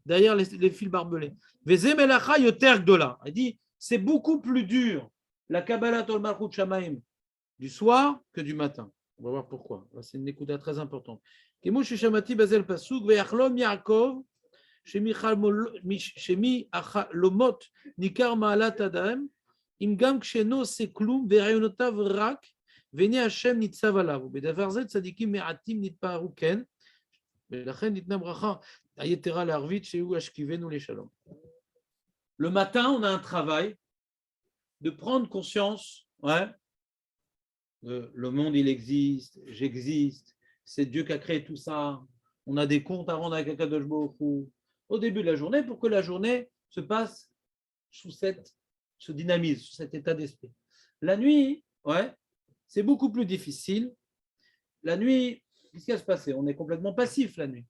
derrière les fils barbelés. Vezé melacha yoter gdola. Il dit, c'est beaucoup plus dur la Kabbalah Tol Malchut Shamaim du soir que du matin. On va voir pourquoi. Là, c'est une écoute très importante. Kemush shamati bazel pasuk veyachlom Yaakov shemi achalomot nikar ma'alat adam im gam ksheno seklum ve'rayonotav rak vene Hashem nitzav alav ubedavar zeh tzadikim me'atim nitparu ken ולכן ניתנה ברכה היתרה לערבית שהוא השכיבנו לשלום. Le matin, on a un travail de prendre conscience, ouais, le monde il existe, j'existe, c'est Dieu qui a créé tout ça, on a des comptes à rendre avec Akadosh Baruch Hu au début de la journée pour que la journée se passe se dynamise, sous cet état d'esprit. La nuit, ouais, c'est beaucoup plus difficile. La nuit, qu'est-ce qui va se passer? On est complètement passif la nuit.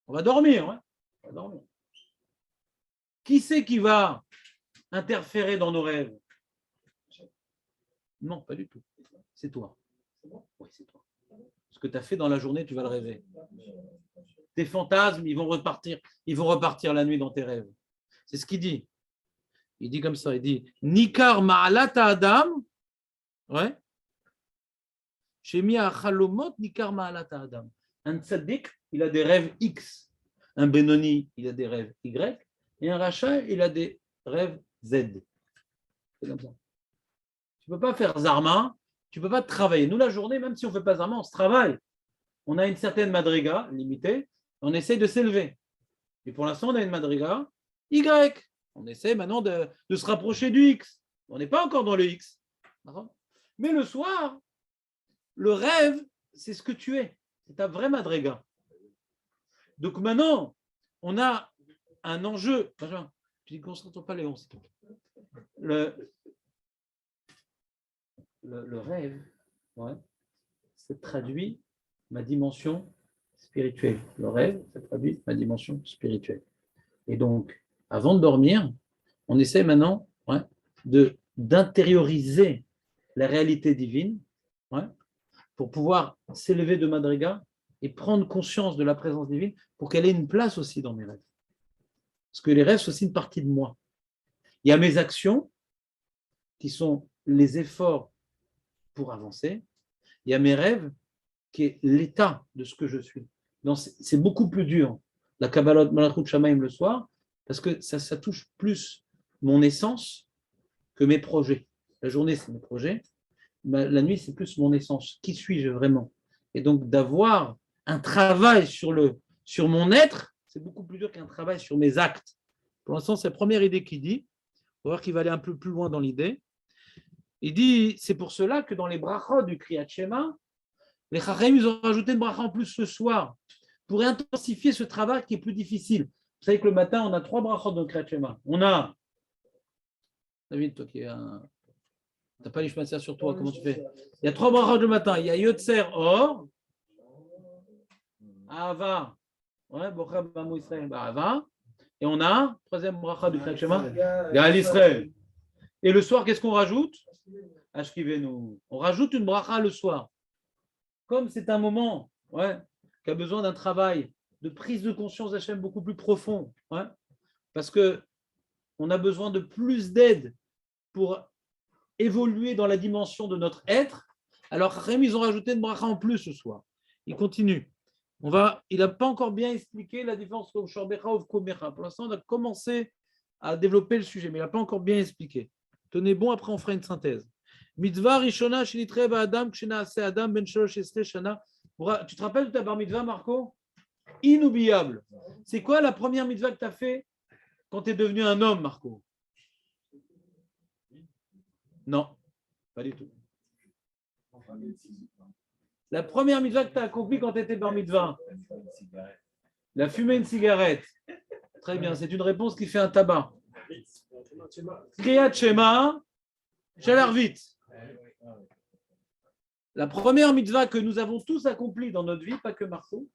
On va dormir, ouais, on va dormir. Qui c'est qui va interférer dans nos rêves? Non, pas du tout. C'est toi. Oui, c'est toi. Ce que tu as fait dans la journée, tu vas le rêver. Tes fantasmes, ils vont repartir la nuit dans tes rêves. C'est ce qu'il dit. Il dit comme ça, il dit Nikar ma'alata adam, ouais. Shemi achalomot nikar ma'alata adam. Un tzaddik, il a des rêves X. Un Benoni, il a des rêves Y. Et un Racha, il a des rêves Z. C'est comme ça. Tu ne peux pas faire Zarma, tu ne peux pas travailler. Nous, la journée, même si on ne fait pas Zarma, on se travaille. On a une certaine madriga limitée, on essaie de s'élever. Et pour l'instant, on a une madriga Y. On essaie maintenant de se rapprocher du X. On n'est pas encore dans le X. Mais le soir, le rêve, c'est ce que tu es. C'est ta vraie madriga. Donc maintenant, on a un enjeu. Benjamin, tu dis concentre pas Léon, s'il te plaît. Le rêve, ouais, ça traduit ma dimension spirituelle. Le rêve, ça traduit ma dimension spirituelle. Et donc, avant de dormir, on essaie maintenant, ouais, d'intérioriser la réalité divine, ouais, pour pouvoir s'élever de Madriga et prendre conscience de la présence divine pour qu'elle ait une place aussi dans mes rêves. Parce que les rêves, c'est aussi une partie de moi. Il y a mes actions qui sont les efforts pour avancer. Il y a mes rêves qui est l'état de ce que je suis. Donc, c'est beaucoup plus dur, la Kabbalah Malachut Shamaim le soir, parce que ça touche plus mon essence que mes projets. La journée, c'est mes projets. La nuit, c'est plus mon essence. Qui suis-je vraiment? Et donc, d'avoir un travail sur mon être, c'est beaucoup plus dur qu'un travail sur mes actes. Pour l'instant, c'est la première idée qu'il dit. On va voir qu'il va aller un peu plus loin dans l'idée. Il dit, c'est pour cela que dans les brachot du Kriyat Shema, les Chachamim, ils ont rajouté une bracha en plus ce soir pour intensifier ce travail qui est plus difficile. Vous savez que le matin, on a 3 brachot dans le Kriyat Shema. On a, David, toi qui es un... Tu n'as pas les chemins sur toi, comment tu fais? Il y a 3 brachot le matin. Il y a Yotzer Or, Ahava, ouais, Bochab Bamou Israël, Ahava. Et on a, 3e bracha du Kriyat Shema, Gaal Israël. Et le soir, qu'est-ce qu'on rajoute? Ashkivenu. On rajoute une bracha le soir. Comme c'est un moment, ouais, qui a besoin d'un travail de prise de conscience d'Hachem beaucoup plus profond, ouais, parce qu'on a besoin de plus d'aide pour évoluer dans la dimension de notre être. Alors, Chachamim, ils ont rajouté une bracha en plus ce soir. Il continue. Il n'a pas encore bien expliqué la différence entre Shorbecha et Komecha. Pour l'instant, on a commencé à développer le sujet, mais il n'a pas encore bien expliqué. Tenez bon, après on fera une synthèse. Mitzvah Rishona Shinitre Adam Kshenaase Adam Ben Shalosh Esre Shana. Tu te rappelles de ta bar mitzvah, Marco? Inoubliable. C'est quoi la première mitzvah que tu as fait quand tu es devenu un homme, Marco? Non, pas du tout. La première mitzvah que tu as accomplie quand tu étais bar mitzvah? La fumer une cigarette. Très bien, c'est une réponse qui fait un tabac. Kriyat Shema, Shalarvit. La première mitzvah que nous avons tous accomplie dans notre vie, pas que Marco,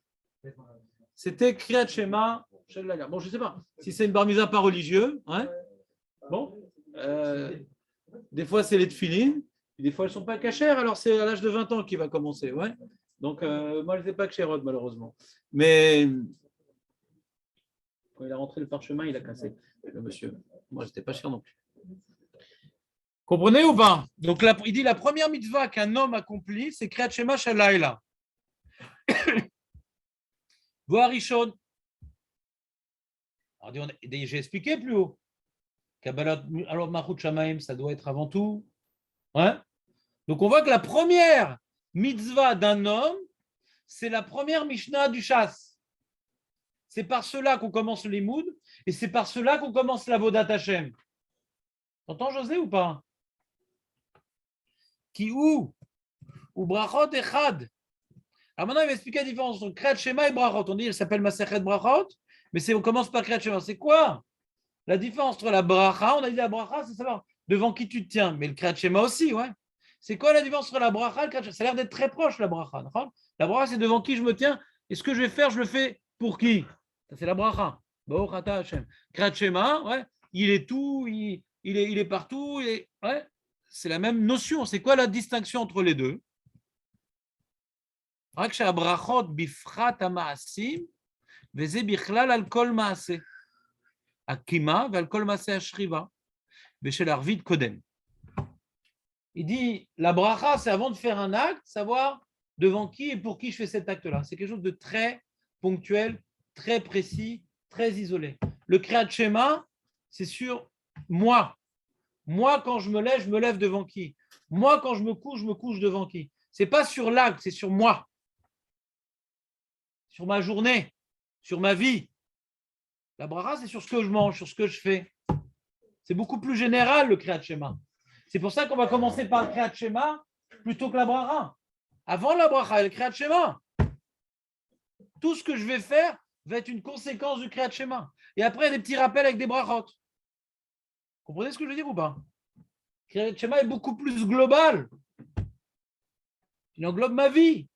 c'était Kriyat Shema, Shalarvit. Bon, je ne sais pas si c'est une bar mitzvah pas religieux. Hein, bon, des fois c'est les tefilines, des fois elles ne sont pas cachères, alors c'est à l'âge de 20 ans qu'il va commencer. Ouais. Donc, moi je ne sais pas cachérod malheureusement. Mais Quand il a rentré le parchemin, il a cassé, le monsieur. Moi, je n'étais pas cher non plus. Comprenez ou pas? Donc, il dit la première mitzvah qu'un homme accomplit, c'est Kriyat Shema Shalayla. Voir Rishon. J'ai expliqué plus haut. Kabbalat, alors Malchut Shamaim, ça doit être avant tout. Ouais. Donc, on voit que la première mitzvah d'un homme, c'est la première Mishnah du Chasse. C'est par cela qu'on commence le Limoud et c'est par cela qu'on commence la Vodat Hashem. T'entends, José, ou pas? Qui ou brachot echad. Alors maintenant, il va expliquer la différence entre Kriyat Shema et brachot. On dit qu'il s'appelle Masechet brachot, mais on commence par Kriyat Shema. C'est quoi la différence entre la bracha? On a dit la bracha, c'est savoir devant qui tu te tiens, mais le Kriyat Shema aussi, ouais. C'est quoi la différence entre la bracha et le Kriyat Shema? Ça a l'air d'être très proche, la bracha. La bracha, c'est devant qui je me tiens, et ce que je vais faire, je le fais pour qui? Ça, c'est la bracha. Kriyat Shema, ouais, il est tout, il est partout, ouais. C'est la même notion. C'est quoi la distinction entre les deux? רק שהברכות בפרט המעשים, וזה בכלל על כל מעשה. הקימה ועל כל מעשה השכיבה, ושל ערבית קודם. Il dit, la bracha, c'est avant de faire un acte, savoir devant qui et pour qui je fais cet acte-là. C'est quelque chose de très ponctuel, très précis, très isolé. Le Kriyat Shema, c'est sur moi. Moi, quand je me lève devant qui? Moi, quand je me couche devant qui? Ce n'est pas sur l'acte, c'est sur moi. Sur ma journée, sur ma vie. La bracha, c'est sur ce que je mange, sur ce que je fais. C'est beaucoup plus général, le Kriyat Shema. C'est pour ça qu'on va commencer par le Kriyat Shema plutôt que la bracha. Avant la bracha et le Kriyat Shema. Tout ce que je vais faire va être une conséquence du Kriyat Shema. Et après, des petits rappels avec des brachot. Comprenez ce que je veux dire ou pas? Le Kriyat Shema est beaucoup plus global. Il englobe ma vie.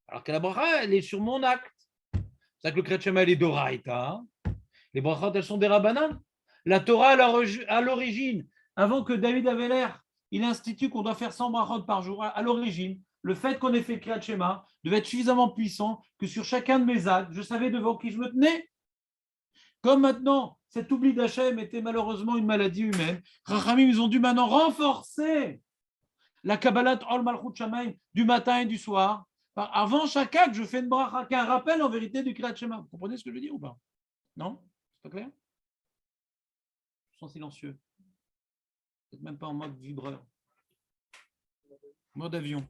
Alors que la bracha, elle est sur mon acte. C'est ça que le Kriyat Shema, elle est d'Oraïta. Les brachot, elles sont des Rabbanan. La Torah, à l'origine, avant que David Avéler, il institue qu'on doit faire 100 brachot par jour, à l'origine, le fait qu'on ait fait le Kriyat Shema devait être suffisamment puissant que sur chacun de mes actes, je savais devant qui je me tenais. Comme maintenant, cet oubli d'Hachem était malheureusement une maladie humaine, Rachamim, ils ont dû maintenant renforcer la Kabbalat Ol Malchut Shamaim du matin et du soir. Avant chaque acte, je fais une bracha, qui est un rappel en vérité du Kriyat Shema. Vous comprenez ce que je veux dire ou pas? Non? C'est pas clair? Je sens silencieux. Peut-être même pas en mode vibreur. Mode avion.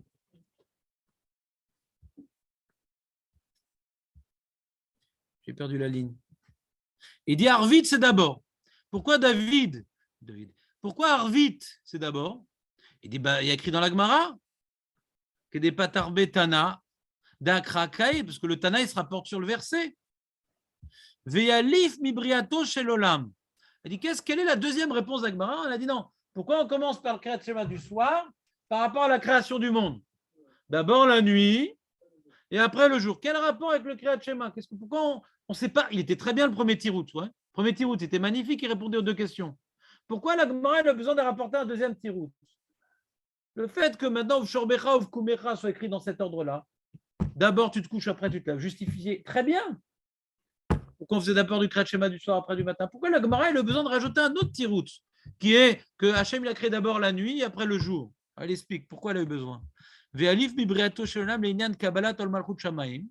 J'ai perdu la ligne. Il dit Arvit, c'est d'abord. Pourquoi David? Pourquoi Arvit, c'est d'abord? Il dit, il y a écrit dans la Gemara que des patarbe Tana, d'Akrakai, parce que le Tana, il se rapporte sur le verset. Ve'alif mibriato shel olam. Il dit, quelle est la deuxième réponse d'Agmara? Elle a dit non. Pourquoi on commence par le Kriyat Shema du soir par rapport à la création du monde? D'abord la nuit et après le jour. Quel rapport avec le Kriyat Shema? Pourquoi on ne sait pas? Il était très bien le premier tirout. Ouais. Le premier tirout était magnifique, il répondait aux deux questions. Pourquoi la Gemara a besoin de rapporter un deuxième tirout? Le fait que maintenant Shorbecha ou Kumecha soit écrit dans cet ordre-là, d'abord tu te couches, après tu te lèves, justifié, très bien. Pourquoi on faisait d'abord du Kriyat Shema du soir, après du matin? Pourquoi la Gemara a besoin de rajouter un autre tirout qui est que Hachem il a créé d'abord la nuit et après le jour? Elle explique pourquoi elle a eu besoin. Ve'alif bibriato shelam le'inyan kabbalat ol malchut shamaim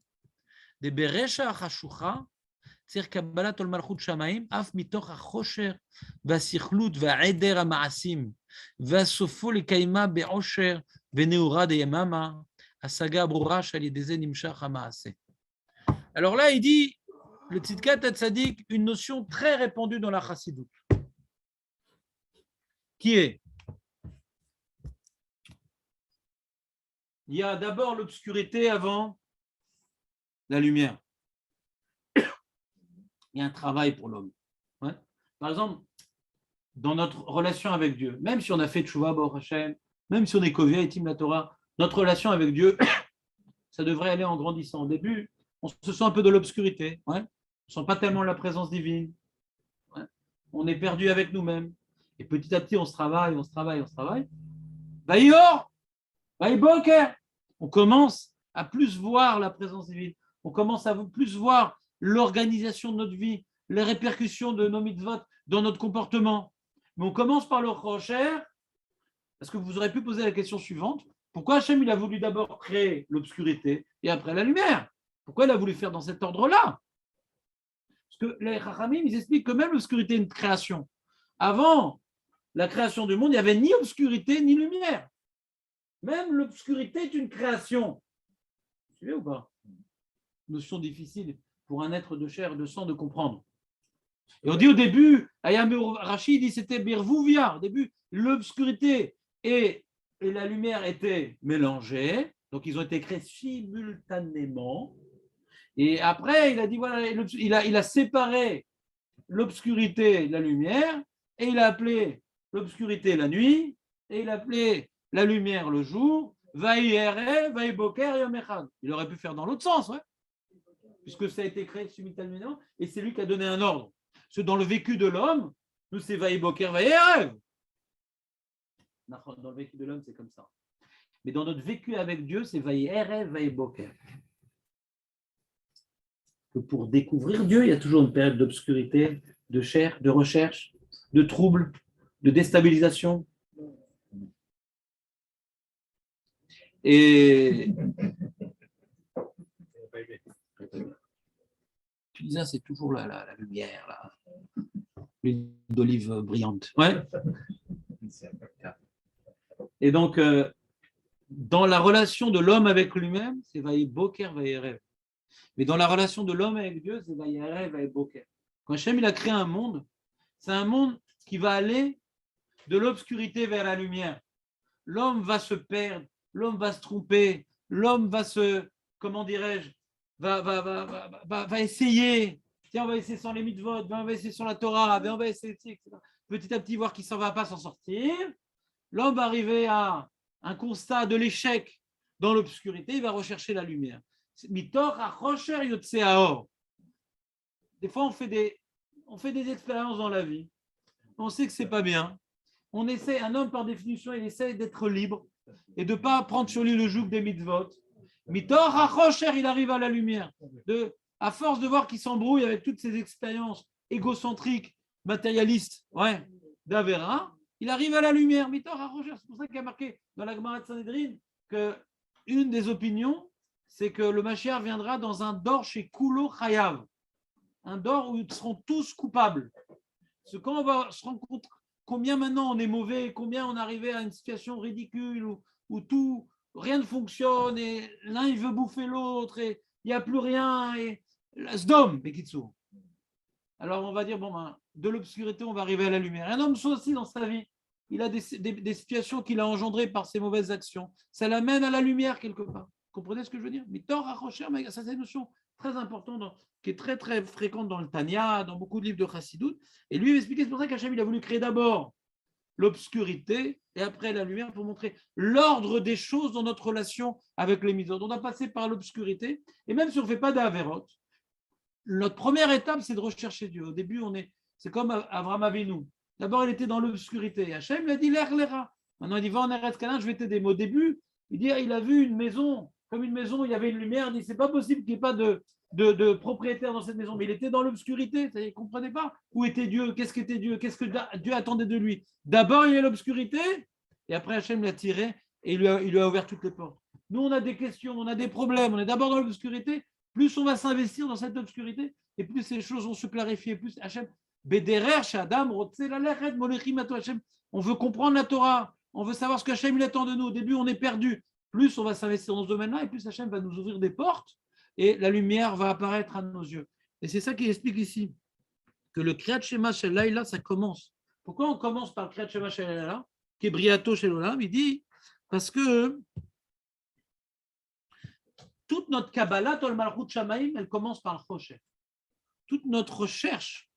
de beresha achashucha tzir kabbalat ol malchut shamaim af mitoch achosher v'asichlut v'a'eder ha'ma'asim v'asofo lekayma be'osher v'neura de yamama asaga brura shal yedeze nimshach ha'ma'aseh. Alors là, il dit le Tzidkat Hatzadik, une notion très répandue dans la Chassidoute, qui est, il y a d'abord l'obscurité avant la lumière. Il y a un travail pour l'homme. Ouais. Par exemple, dans notre relation avec Dieu, même si on a fait Tchouva Baruch Hashem, même si on est Kovia et Tim la Torah, notre relation avec Dieu, ça devrait aller en grandissant. Au début, on se sent un peu de l'obscurité. Ouais. On ne sent pas tellement la présence divine. Ouais. On est perdu avec nous-mêmes. Et petit à petit, on se travaille. Vaïor, Vaïboker. On commence à plus voir la présence divine. On commence à plus voir l'organisation de notre vie, les répercussions de nos mitzvot dans notre comportement. Mais on commence par le rocher, parce que vous aurez pu poser la question suivante. Pourquoi Hachem il a voulu d'abord créer l'obscurité et après la lumière? Pourquoi il a voulu faire dans cet ordre-là? Parce que les Chachamim, ils expliquent que même l'obscurité est une création. Avant la création du monde, il n'y avait ni obscurité ni lumière. Même l'obscurité est une création. Vous suivez ou pas? Notion difficile pour un être de chair et de sang de comprendre. Et on dit au début, Rachid dit c'était Birvouvia. Au début, l'obscurité et la lumière étaient mélangées. Donc ils ont été créés simultanément. Et après, il a dit voilà, il a séparé l'obscurité de la lumière et il a appelé l'obscurité la nuit et il a appelé la lumière le jour. Vaïere, vaïboker, yom echad. Il aurait pu faire dans l'autre sens, ouais, puisque ça a été créé simultanément et c'est lui qui a donné un ordre. Parce que dans le vécu de l'homme, nous c'est vaïboker, vaïerev. Dans le vécu de l'homme, c'est comme ça. Mais dans notre vécu avec Dieu, c'est vaïerev, vaïboker. Que pour découvrir Dieu, il y a toujours une période d'obscurité, de chair, de recherche, de trouble, de déstabilisation. Et tu disais, c'est toujours la lumière, l'huile d'olive brillante. Ouais. Et donc, dans la relation de l'homme avec lui-même, c'est vaïboker, vaïerev. Mais dans la relation de l'homme avec Dieu, c'est vaïerev, vaïboker. Quand Hachem il a créé un monde, c'est un monde qui va aller de l'obscurité vers la lumière. L'homme va se perdre, l'homme va se tromper, l'homme va se, comment dirais-je, va essayer. Tiens, on va essayer sans les mitzvot, on va essayer sans la Torah, on va essayer, etc. Petit à petit, voir qu'il ne va pas s'en sortir. L'homme va arriver à un constat de l'échec dans l'obscurité, il va rechercher la lumière. Mitor achocher yotse haor. Des fois, on fait des expériences dans la vie. On sait que c'est pas bien. On essaie, un homme par définition, il essaie d'être libre et de ne pas prendre sur lui le joug des mitzvot. Mitor achocher, il arrive à la lumière. À force de voir qu'il s'embrouille avec toutes ces expériences égocentriques, matérialistes, ouais, d'Avera, il arrive à la lumière. Mitor achocher, c'est pour ça qu'il y a marqué dans la Gemara de Sanhedrin qu'une des opinions, c'est que le Mashiach viendra dans un dor chez Kulo Chayav, un dor où ils seront tous coupables. Parce que quand on va se rendre compte combien maintenant on est mauvais, combien on est arrivé à une situation ridicule où tout, rien ne fonctionne et l'un il veut bouffer l'autre et il n'y a plus rien et Sdom, Bekitsu. Alors on va dire de l'obscurité on va arriver à la lumière. Un homme soit aussi dans sa vie, il a des situations qu'il a engendrées par ses mauvaises actions. Ça l'amène à la lumière quelque part. Vous comprenez ce que je veux dire? Mais Tor Achocher, ça c'est une notion très importante, qui est très très fréquente dans le Tanya, dans beaucoup de livres de Chassidut. Et lui il expliquait, c'est pour ça qu'Hachem il a voulu créer d'abord l'obscurité et après la lumière pour montrer l'ordre des choses dans notre relation avec les mitzvot. On a passé par l'obscurité et même si on ne fait pas d'Averot, notre première étape c'est de rechercher Dieu. Au début c'est comme Avraham Avinu. D'abord il était dans l'obscurité. Hachem lui a dit l'air l'aira. Maintenant il dit va en Eretz Canaan, je vais t'aider. Mais au début il a vu une maison comme une maison où il y avait une lumière. Il dit c'est pas possible qu'il n'y ait pas de propriétaire dans cette maison, mais il était dans l'obscurité, il ne comprenait pas où était Dieu, qu'est-ce qu'était Dieu, qu'est-ce que Dieu attendait de lui. D'abord, il y a l'obscurité, et après, Hachem l'a tiré et il lui a ouvert toutes les portes. Nous, on a des questions, on a des problèmes, on est d'abord dans l'obscurité, plus on va s'investir dans cette obscurité, et plus ces choses vont se clarifier, plus Hachem, Bederer, Shadam, Hachem, on veut comprendre la Torah, on veut savoir ce qu'Hachem il attend de nous. Au début, on est perdu. Plus on va s'investir dans ce domaine-là, et plus Hachem va nous ouvrir des portes, et la lumière va apparaître à nos yeux. Et c'est ça qu'il explique ici, que le Kriyat Shema Shel Laila, ça commence. Pourquoi on commence par le Kriyat Shema Shel Laila, qui est Briato Shel Olam? Il dit, parce que toute notre Kabbalah, Tol Malchut Shamaim, elle commence par le Chosher. Toute notre recherche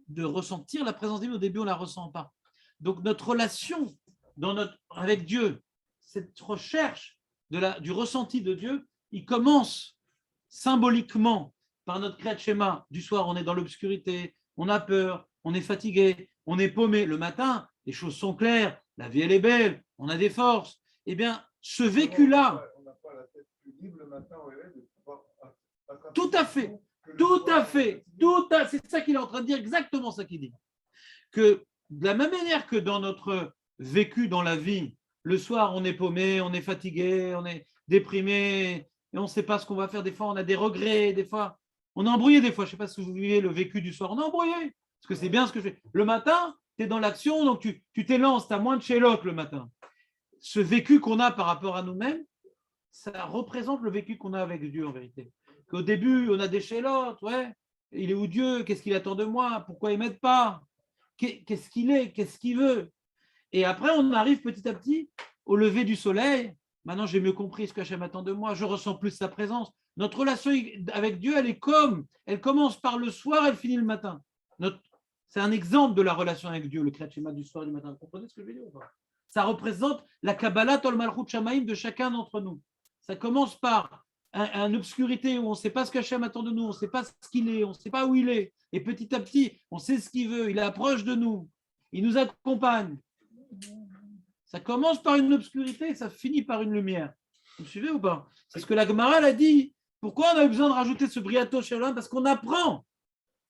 de ressentir la présence divine, au début, on ne la ressent pas. Donc, notre relation avec Dieu, cette recherche du ressenti de Dieu, il commence symboliquement par notre Kriyat Shema. Du soir, on est dans l'obscurité, on a peur, on est fatigué, on est paumé. Le matin, les choses sont claires, la vie, elle est belle, on a des forces. Eh bien, ce vécu-là… On n'a pas la tête plus libre le matin au réveil de pouvoir… Tout à fait. Tout à fait. C'est ça qu'il est en train de dire, exactement ça qu'il dit. Que de la même manière que dans notre vécu dans la vie, le soir, on est paumé, on est fatigué, on est déprimé, et on ne sait pas ce qu'on va faire. Des fois, on a des regrets, des fois, on est embrouillé. Des fois, je ne sais pas si vous vivez le vécu du soir, on est embrouillé. Parce que c'est bien ce que je fais. Le matin, tu es dans l'action, donc tu t'élances, tu as moins de chéloc le matin. Ce vécu qu'on a par rapport à nous-mêmes, ça représente le vécu qu'on a avec Dieu en vérité. Qu'au début, on a des chélotes, ouais, il est où Dieu, qu'est-ce qu'il attend de moi, pourquoi il ne m'aide pas, qu'est-ce qu'il est, qu'est-ce qu'il veut. Et après, on arrive petit à petit au lever du soleil. Maintenant, j'ai mieux compris ce qu'Hachem attend de moi, je ressens plus sa présence. Notre relation avec Dieu, elle commence par le soir, elle finit le matin. C'est un exemple de la relation avec Dieu, le Kriyat Shema du soir et du matin. Vous comprenez ce que je veux dire ou pas? Ça représente la Kabbalah Tol Malchut Shamaim de chacun d'entre nous. Ça commence par une obscurité où on ne sait pas ce qu'Hachem attend de nous, on ne sait pas ce qu'il est, on ne sait pas où il est. Et petit à petit, on sait ce qu'il veut, il est proche de nous, il nous accompagne. Ça commence par une obscurité et ça finit par une lumière. Vous me suivez ou pas? C'est ce que la Gemara a dit. Pourquoi on a eu besoin de rajouter ce Briato Shel Olam? Parce qu'on apprend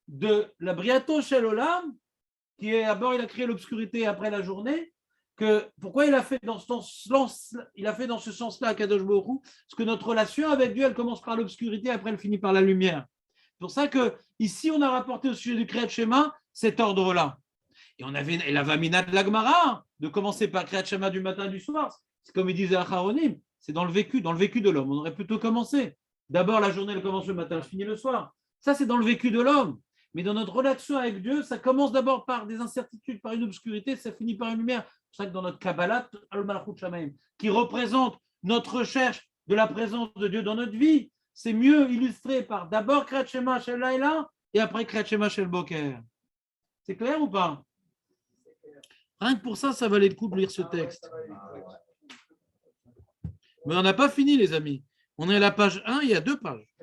de la Briato Shel Olam, qui est d'abord il a créé l'obscurité après la journée, que pourquoi il a fait dans ce sens-là à Kadosh Baruch Hu, parce que notre relation avec Dieu, elle commence par l'obscurité, après elle finit par la lumière. C'est pour ça que ici on a rapporté au sujet du Kriyat Shema cet ordre-là. Et on avait la Vamina de la Gemara, de commencer par Kriyat Shema du matin et du soir. C'est comme il disait à Acharonim, c'est dans le vécu de l'homme. On aurait plutôt commencé. D'abord la journée, elle commence le matin, elle finit le soir. Ça, c'est dans le vécu de l'homme. Mais dans notre relation avec Dieu, ça commence d'abord par des incertitudes, par une obscurité, ça finit par une lumière. C'est pour ça que dans notre Kabbalah, Al-Malchut Shamaim, qui représente notre recherche de la présence de Dieu dans notre vie, c'est mieux illustré par d'abord Kriyat Shema Shel Laila et après Kriyat Shema Shel Boker. C'est clair ou pas? Rien que pour ça, ça valait le coup de lire ce texte. Mais on n'a pas fini, les amis. On est à la page 1, il y a 2 pages.